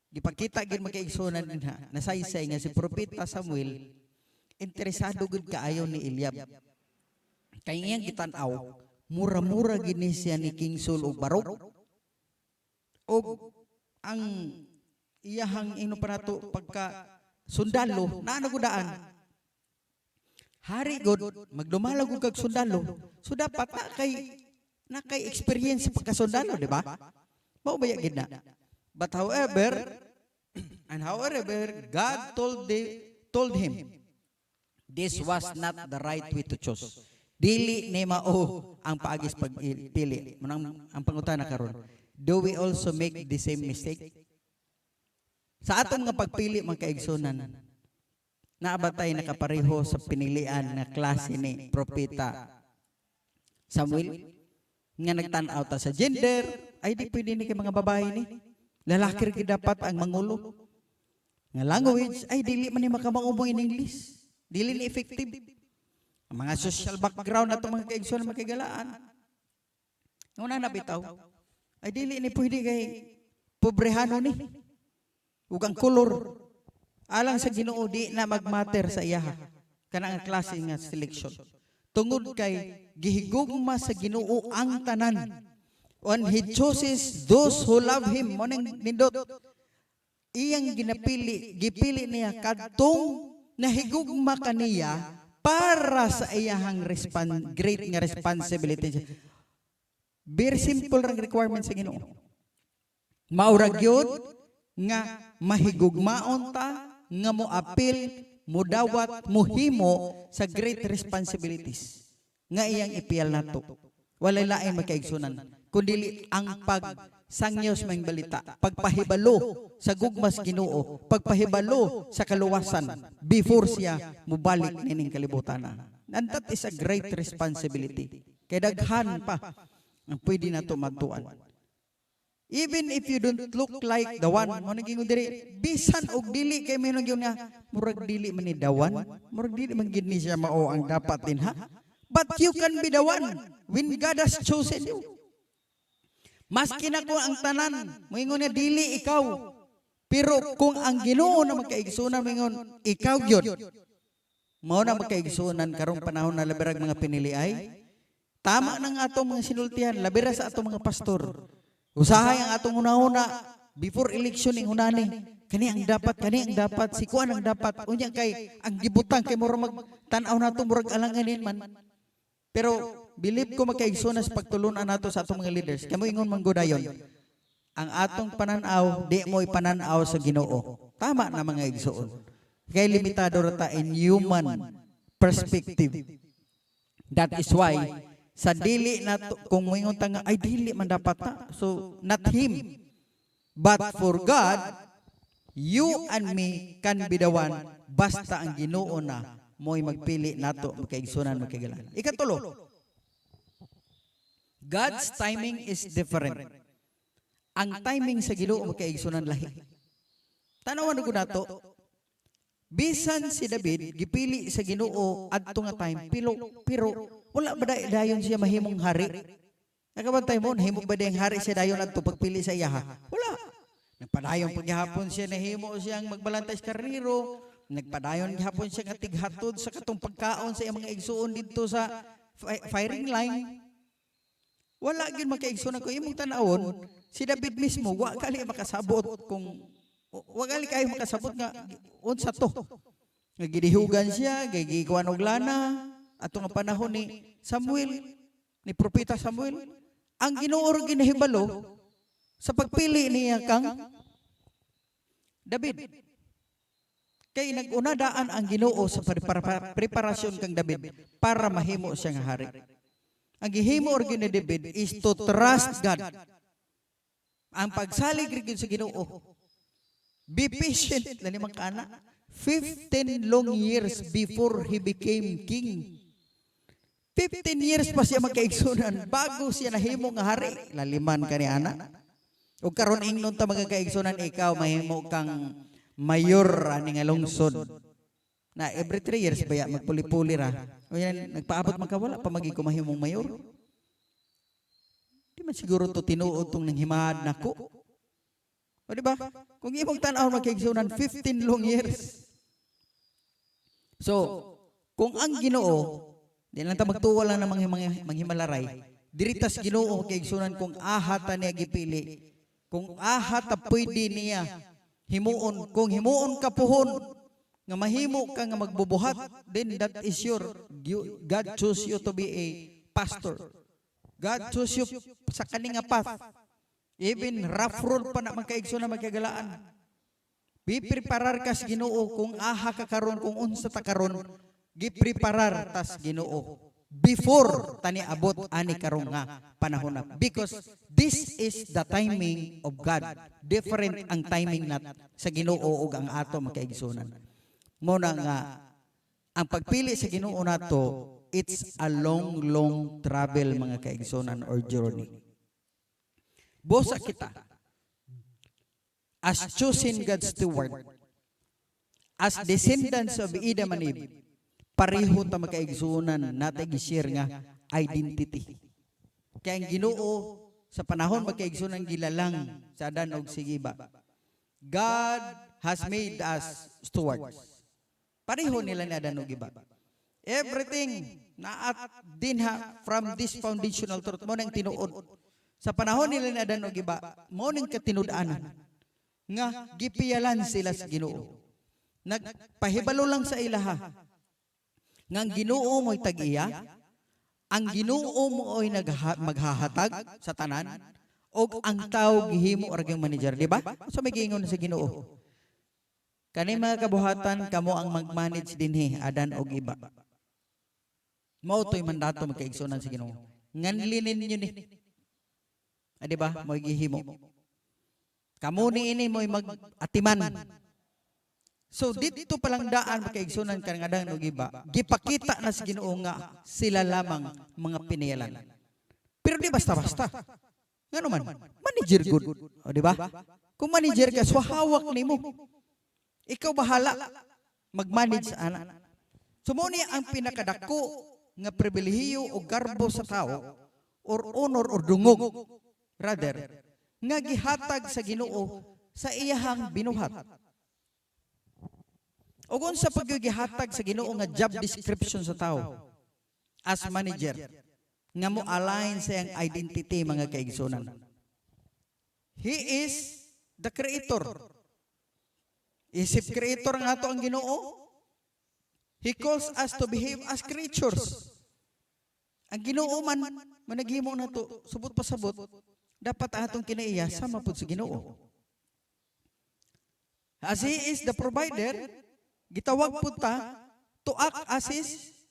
Gipakita gid makaigsunan dinha. Nasaysay nga si propeta Samuel interesado gud kaayo ni Eliab. Kay iyang gitan-aw, mura-mura gid ni siya ni King Saul og barog. Og ang iyahang ino pa nato pagka sundalo naa nagudaan. Hari god magdumalag og kag sundalo. So dapat na kay experience sa pagkasundalo, di ba? Mao baya gid na. But however, God told him, this was not the right way to choose. Dili ni mao ang paagis pagpili. Manang ang pangutana karon. Do we also make the same mistake? Sa atong nga pagpili mga kaigsunan, naabatay nakapareho sa pinilian na klase ni propeta Samuel nga nagtan-aw ta sa gender, ay di pwede ni kay mga babae ni. Lalaki rin dapat ang mangulo. Nga language, ay dili man ni makamaumong in English. Dili ni effective. Ang mga social background na itong mga kaigsunan makigalaan. Una na bitaw, ay dili ni pwede kay pobrehano ni. Ug ang kolor. Alang sa Ginoo di na magmatter sa iyaha. Kanang klase nga selection. Tungod kay gihigugma sa Ginoo ang tanan. When He chooses those who love Him, moneng nindot, iyang gipili niya kadtong nahigugma kaniya para sa iyahang great nga responsibility. Very simple rang requirement sa Ginoo. Maurag yun nga mahigugmaon ta, nga mo apil, mo dawat, mo himo sa great responsibilities nga iyang ipial nato. Walay lain magkaigsunan, kundi ang pagsangyos mang balita, pagpahibalo sa gugmas Ginoo, pagpahibalo sa kaluwasan before siya mubalik nining kalibutan. And that is a great responsibility. Kaya daghan pa ang pwede nato magtuan. Even if you don't look like the one, mo naging diri bisan og dili kay menon gyud nga murag dili man ni dawan, murag dili man gid ni siya mao ang dapat din ha. But you can be the one when God has chosen you. Maski na ko ang tanan, moingon niya dili ikaw. Pero kung ang Ginoo na magkaigsunan moingon ikaw gyud. Mao na magkaigsunan karong panahon na labirag mga pinili ay tama nang atong mga sinultihan, labira sa atong mga pastor. Usahay ang atong una-una before election ing hunani. Kani ang dapat, si kuan ang dapat. Unya kay ang gibutang kay murag magtan-aw nato murag alanganin man. Pero believe ko magkaigsunan sa pagtulunan nato sa atong mga leaders. Kamo ingon manggodayon. Ang atong pananaw di mo ipananaw sa Ginoo. Tama na mga igsuon. Kay limitado ra ta in human perspective. That is why sa dili nato kung moingon ta nga ay dili man dapat ta. So not him. But for God, you and me can be the one basta ang Ginoo na mo'y magpili nato magkaigsunan magkagalan. Ikatulo, God's timing is different. Ang timing sa Ginoo magkaigsunan lahi. Tanawan ko nato, bisan si David gipili sa Ginoo adto nga time pero wala ba dayon siya mahimong hari? Nakabantay mo, nahimo ba dayang hari siya dayon adto pagpili sa iya? Wala. Nagpadayon paghapon siya nahimo siyang magbalantay sa karniro. Nagpadayon gihapon siya nga tighatod sa katong pagkaon sa iyang mga igsuon dito sa firing line. Wala gyud makaigsunan ko imong tan-awon si David mismo wa gali makasabot kung wa gali kayo makasabot nga unsa to. Nga gidihugan siya, gigikuan og lana ato nga panahon ni Samuel, ni propeta Samuel. Ang Ginoo ginahibalo sa pagpili niya kang David. Kay nag-unadaan ang Ginoo sa preparasyon kang David para mahimo siya nga hari. Ang gihimo or ni David is to trust God. Ang pagsalig rin sa Ginoo. Be patient na limang kana. 15 long years before he became king. 15 years pa siya magkaigsunan bago siya nahimo nga hari. Laliman ka ni ana. O karon ingnon ta magkaigsunan ikaw mahimo kang mayor ani nga lungsod na every 3 years baya magpuli-puli ra. O yan, nagpaabot man ka wala pa magigumahimong mayor. Di man siguro to tinuod tong nanghimad nako. O di ba? Kung imong tan-aw magkaigsunan 15 long years. So, kung ang Ginoo, di lang ta magtuwa lang ng manghimalaray, diritas Ginoo kaigsunan kung ahata niya gipili, kung ahata pwede niya himuon, kung himuon ka puhon nga mahimo ka nga magbubuhat, then that is God chose you to be a pastor. God chose you sa kaninga path. Even rough road pa na magkaigsunan magkagalaan. Gipreparar kas Ginoo kung aha ka karon, kung unsa ta karon, gipreparar tas Ginoo before tani abot ani karon nga panahon na, because this is the timing of God. Different ang timing nat sa Ginoo ug ang ato magkaigsunan. Mo na nga ang pagpili sa Ginoo nato, it's a long travel mga kaigsunan or journey. Bosa kita as chosen God's steward, as descendants of Adam and Eve, pareho ta magkaigsunan natay gi-share nga identity. Kaya ang Ginoo sa panahon magkaigsunan gilalang sa Adan og si Eva, God has made us stewards. Pareho nila ni Adan og Eva. Everything na at dinha from this foundational truth mo nang tinuod. Sa panahon nila ni Adan og Eva, mo ning katinud-anan nga gipiyalan sila sa Ginoo. Nagpahibalo lang sa ilaha nga ang Ginoo mo'y tag-iya, ang Ginoo mo'y maghahatag sa tanan, og ang tao gihimo argang manager, di ba? So may giingon sa Ginoo. Kani mga kabuhatan kamo ang mag-manage dinhi Adan og Eva. Mao to'y mandato magkaigsunan sa Ginoo. Nganlinin niyo ni. Di ba? Mo'y gihimo. Kamo ni ini mo'y mag-atiman. So dito palang daan magkaigsunan ka ng Adan og Eva, gipakita na sa Ginoo nga sila lamang mga pinayalan. Pero di basta-basta. Ngano man? Manager good. O di ba? Kung manager ka, so hawak nimo. Ikaw bahala mag-manage sa anak. So mo ni ang pinakadako nga pribilehiyo o garbo sa tao or honor or dungog rather nga gihatag sa Ginoo sa iyahang binuhat. O kung sa paggihatag sa Ginoo nga job description sa tao as manager nga mo align sa iyang identity mga kaigsunan. He is the creator. Isip creator nga to ang Ginoo. He calls us to behave as creatures. Ang Ginoo man managhimo na to subot pa sabot, dapat atong kinaiya sama pud sa Ginoo. As He is the provider, gitawag pud ta to act as His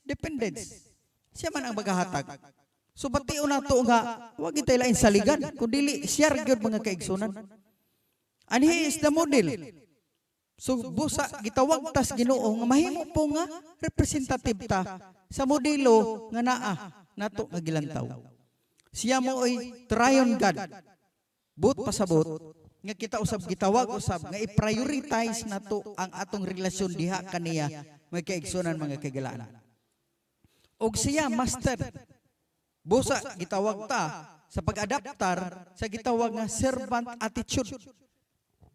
dependents. Siya man ang maghahatag. So bation nato nga wag itay lain saligan kundi siya gyud mga kaigsunan. And He is the model. So busa gitawag tas Ginoo nga mahimo po nga representative ta sa modelo nga naa nato nga gilantaw. Siya mo ay triune God. But pasabot nga kita usab gitawag usab nga i-prioritize nato ang atong relasyon diha kaniya may kaigsunan mga kagalaan. Og siya master. Busa gitawag ta sa pag-adaptar sa gitawag nga servant attitude.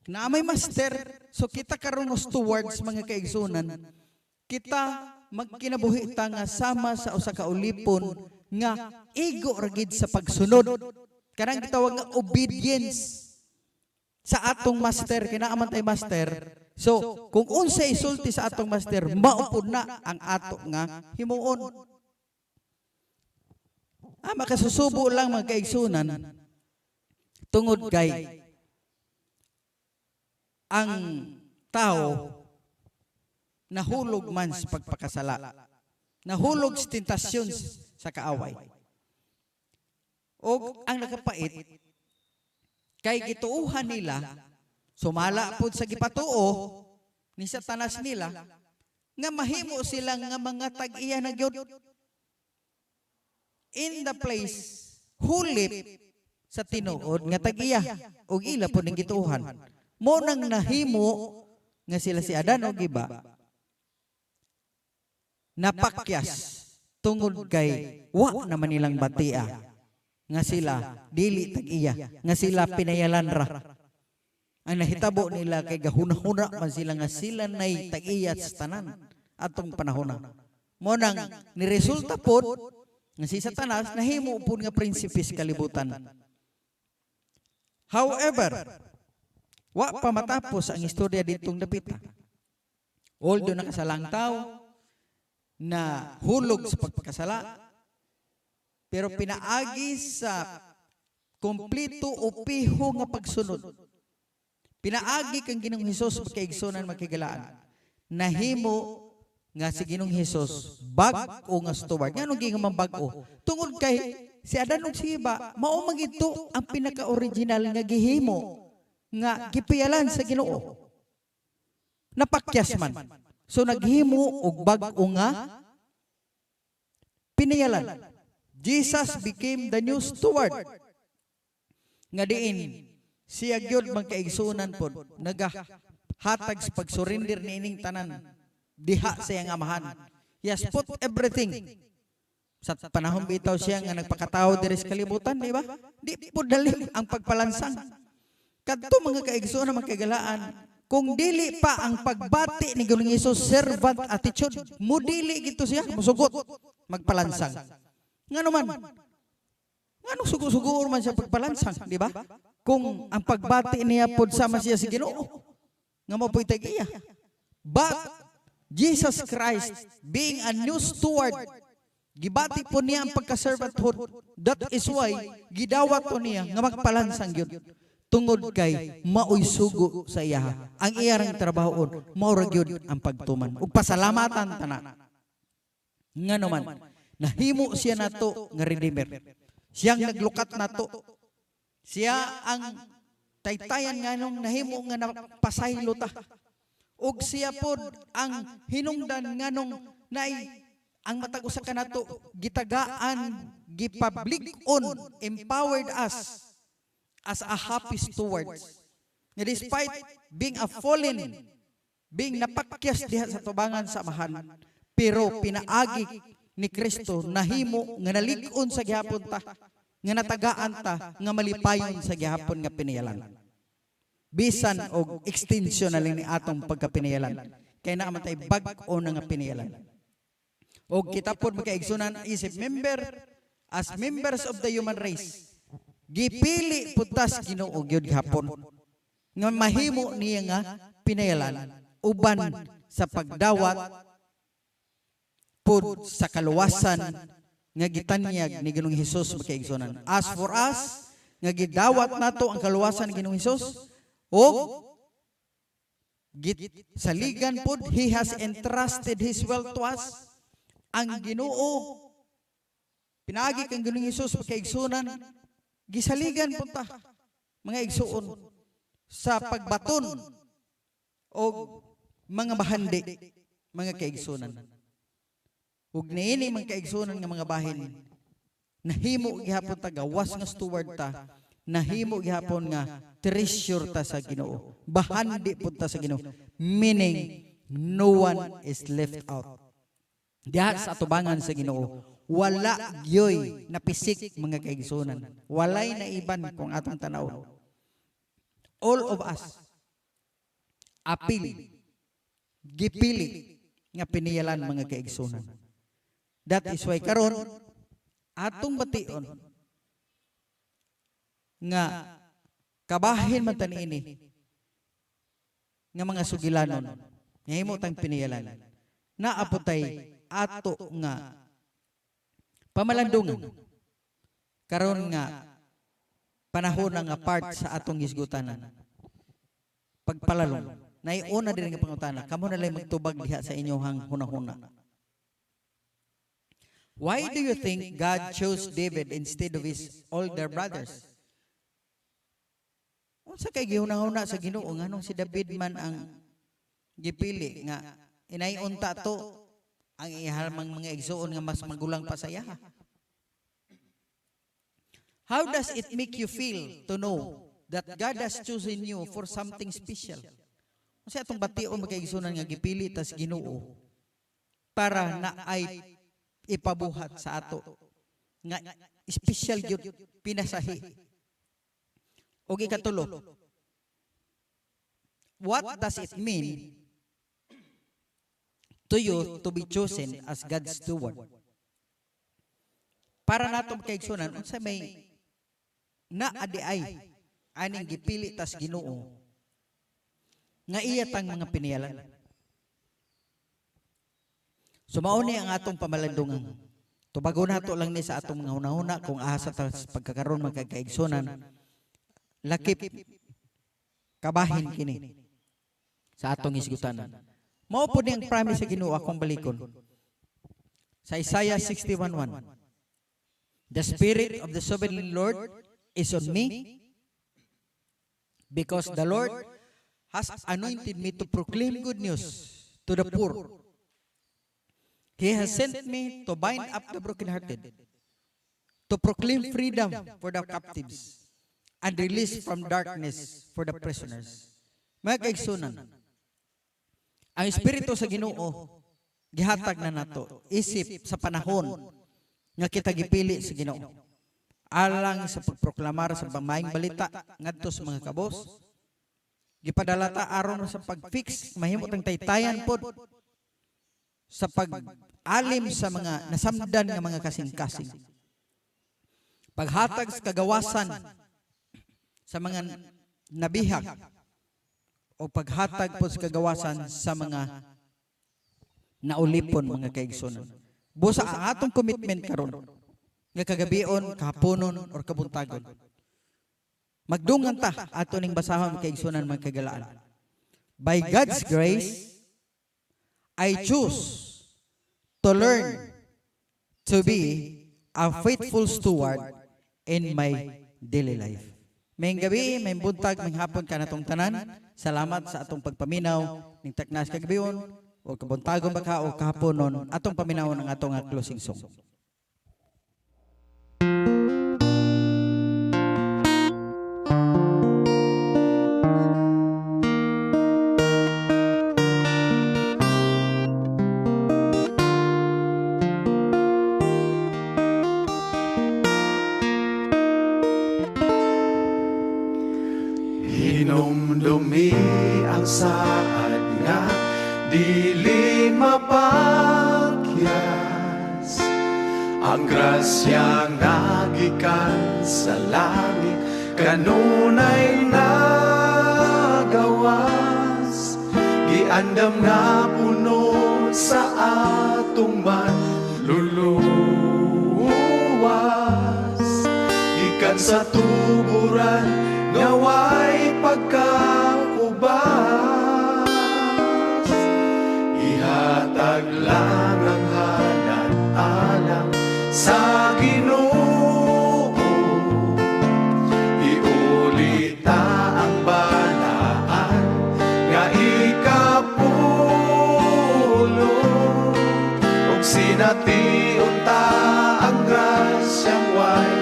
Na may master, so kita karon mo stewards mga kaigsunan, kita magkinabuhi ta nga sama sa usa ka ulipon nga ego ragid sa pagsunod. Kanang gitawag nga obedience sa atong master, kinaaman tay master. So, kung unsa isulti sa atong master, maupod na ang ato nga himuon. Makasusubo lang mga kaigsunan tungod kay ang tao nahulog man sa pagpakasala, nahulog sa tentasyon sa kaaway. O ang nakapait, kay gituuhan nila, sumala po sa gipatuo ni Satanas nila, nga mahimo silang nga mga tag-iya na gyud in the place hulip sa tinuod nga tag-iya og ila po ning gituuhan. Mo nang nahimo nga sila si Adan og Eva napakyas tungod kay wa naman nilang batia nga sila dili tag-iya, nga sila pinayalan ra. Ang nahitabo nila kay gahuna-huna man sila nga sila nay tag-iyat sa tanan atong panahon na. Mo nang niresulta pod nga si Satanas nahimo pod nga prinsipe sa kalibutan. However, wa pa matapos ang istorya ditong dapita. Although nakasalang tao na hulog sa pagpakasala, pero pinaagi sa kompleto o piho nga pagsunod. Pinaagi kang Ginoong Hesus pagkaigsunan magkigalaan. Nahimo nga si Ginoong Hesus bag-o nga steward. Nga nung gingamang bag-o. Tungod kay si Adan ug si Eva, mao man ito ang pinaka-original nga gihimo nga gipiyalan sa Ginoo. Napakyas man. So naghimo og bag-o nga pinayalan. Jesus became the new steward. Nga diin siya gyud magkaigsunan pod nagahatag sa pagsurrender niining tanan diha sa iyang amahan. He has put everything. Sa panahon bitaw siya nga nagpakatao diri sa kalibutan, di ba? Di po dali ang pagpalansang. Kadto mga kaigsunan magkagalaan, kung dili pa ang pagbati ni Ginoong Hesus servant attitude, mo dili gito siya musugot magpalansang. Ngano man? Ngano sugo-sugo man siya pagpalansang, di ba? Kung ang pagbati niya pod sama siya si Ginoo, nga mo po'y tag-iya. But Jesus Christ being a new steward, gibati po niya ang pagka-servanthood. That is why gidawat po niya nga magpalansang yun. Tungod kay maoy sugo sa iya. Ang iyarang trabahoon, maura yun ang pagtuman. Ug pasalamatan tanan. Nga naman, nahimo siya nato nga redeemer. Siyang naglukat nato. Siya ang taytayan nga nung nahimo nga napasaylo ta. Ug siya pod ang hinungdan nga nung naay ang matag usa ka nato gitagaan, gipublic-on, empowered us as a happy stewards. Nga despite being a fallen, being napakyas diha sa tubangan sa amahan, pero pinaagi ni Kristo nahimo nga nalig-on sa gihapon ta, nga natagaan ta, nga malipayon sa gihapon nga pinayalan. Bisan og extension na lang ni atong pagkapinayalan. Kaya naman tayo bag-o na nga pinayalan. O kita po magkaigsunan isip as members of the human race. Gipili putas Ginoo gyud gihapon. Nga mahimo niya nga pinayalan. Uban sa pagdawat pod sa kaluwasan nga gitanyag ni Ginoong Hesus magkaigsunan. As for us, nga gidawat nato ang kaluwasan ni Ginoong Hesus, o saligan pod, He has entrusted His wealth to us. Ang Ginoo, pinagi kang Ginoong Hesus pagkaigsunan, gisaligan po ta, mga igsuon, sa pagbaton o mga bahandi, mga kaigsunan. Ug niini mga kaigsunan nga mga bahin, nahimo gihapon ta gawas nga steward ta, nahimo gihapon nga treasure ta sa Ginoo. Bahandi pud ta sa Ginoo. Meaning no one is left out. Diha sa atubangan sa Ginoo, wala gyoy napisik mga kaigsunan. Walay naiban kung atong tanaw. All of us apil, gipili nga piniyalan mga kaigsunan. That is why karon atong bation nga kabahin man tani ini nga mga sugilanon nga himo tang piniyalan naapotay ato nga pamalandungan karon nga panahon nga part sa atong hisgutanan pagpalalong naiuna din nga pangutana kamo na lay magtubag diha sa inyong hunahuna. Why do you think God chose David instead of his older brothers? Unsa kay gihuna-huna sa Ginoo nganong si David man ang gipili nga inayunta to ang ihalmang mga igsuon nga mas magulang pa sa iya. How does it make you feel to know that God has chosen you for something special? Unsa atong bation magkaigsunan nga gipili tas Ginoo para na ay ipabuhat sa ato nga special gyud pinasahi. Og ikatulo, what does it mean to you to be chosen as God's steward? Para nato kaigsunan unsa may naadiay aning gipili tas Ginoo nga iya tang mga piniyalan. Sumauni ang atong pamalandungan. Tubago nato lang ni sa atong mga hunahuna kung asa ta sa pagkakaroon magkakaigsunan. Lakip kabahin kini sa atong isgutanan. Mao po ni ang promise sa Ginoo akong balikon. Sa Isaiah 61:1. The Spirit of the Sovereign Lord is on me because the Lord has anointed me to proclaim good news to the poor. He has sent me to bind up the brokenhearted, to proclaim freedom for the captives, and release from darkness for the prisoners. Mga kaigsunan, ang Espiritu sa Ginoo gihatag na nato isip sa panahon nga kita gipili sa Ginoo alang sa pagproklamar sa maayong balita ngadto sa mga kabos. Gipadala ta aron sa pagfix mahimot ang taytayan pod sa pag-alim sa mga nasamdan nga mga kasing-kasing. Paghatag sa kagawasan sa mga nabihag o paghatag po sa kagawasan sa mga naulipon mga kaigsunan. Busa ang atong commitment karon nga kagabion, kahaponon or kabuntagon. Magdungan ta ato ning basahon kaigsunan mga kagalaan. By God's grace, I choose to learn to be a faithful steward in my daily life. Mayong gabi, may buntag, may hapon ka natong tanan. Salamat sa atong pagpaminaw ning taknas kagabion o kabuntagon baka o kahaponon atong paminawon ang atong closing song. Hinumdumi ang saad nga dili mapakyas, ang grasyang nagikan sa langit kanunay nagawas, giandam na puno sa atong manluluwas, gikan sa tuburan ngaway pagkaubas, ihatag lang ang hanat alang sa Ginoo, iulita ang balaan nga ikapulo, ug sination ta ang grasyang way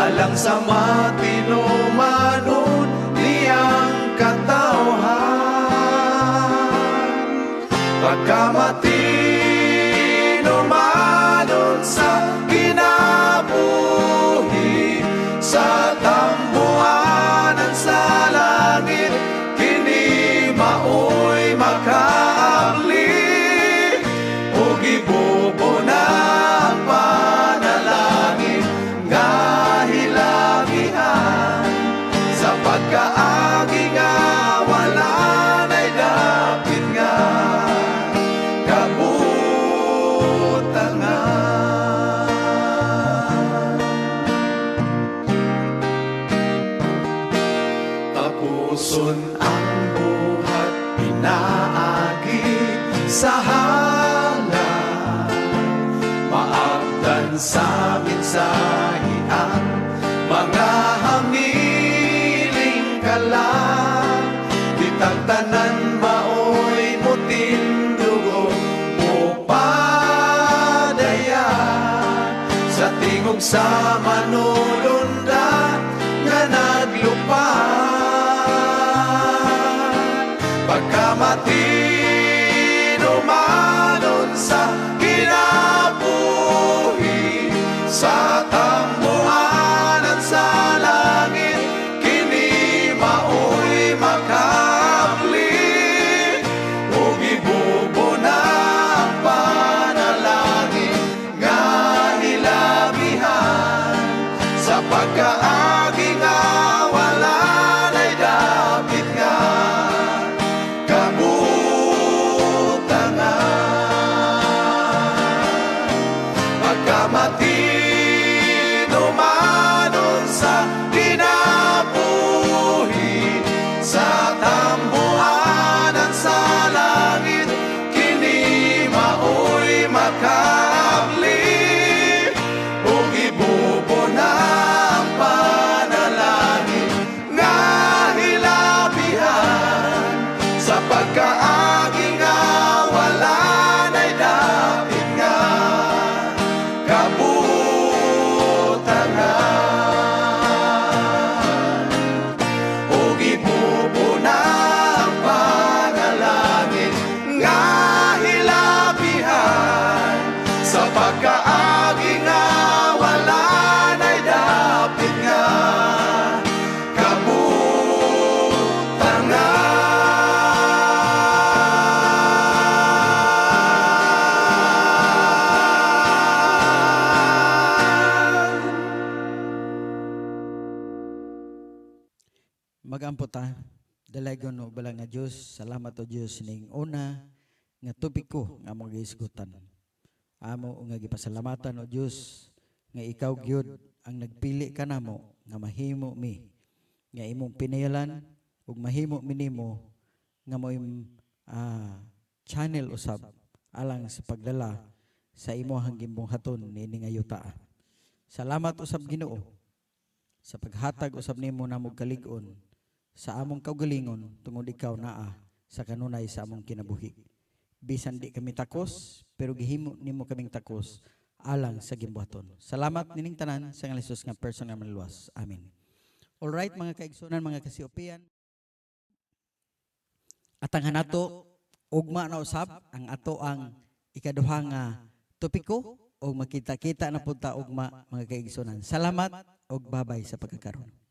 alang sa matinumanon niyang katawhan, pagkamatinumanon sa kinabuhi, sa tambuanan sa langit, kini maoy makaabli, ug ibubo na ang panalangin nga sa pagkaagi nga wala na'y dapit nga kabutangan. Tapuson ang buhat pinaagi sa halang, maabdan sa minsahi ang mga hamiling kalang, ditagtanan maoy mutindugo mo padaya, sa tingog sa manulunda nga naglupad, pagkamatinumanon sa kinabuhi, sa tambuanan sa langit, pagkaagi nga wala na'y dapit nga Magampo ta, dalagon o bala nga Diyos, salamat o Diyos ning una nga tubig ko nga mga isgutan. Amo nga gipasalamatan o Diyos nga ikaw gyud ang nagpili ka namo nga mahimo mi nga imong pinayalan ug mahimo mi nimo nga mo'y channel usab alang sa pagdala sa imong gimbunghaton niini nga yuta. Salamat usab Ginoo sa paghatag usab nimo namog kalig-on sa among kaugalingon tungod ikaw naa sa kanunay sa among kinabuhi. Bisan di kami takos, pero gihimo nimo kaming takos alang sa gimbuhaton. Salamat nining tanan sa ngalan ni Jesus nga person nga maluwas. Amen. All right mga kaigsunan, mga kasiopian. At ang hanato ugma na usab ang ato ang ikaduha nga topiko o makita-kita na punta ugma mga kaigsunan. Salamat og babay sa pagkakaroon.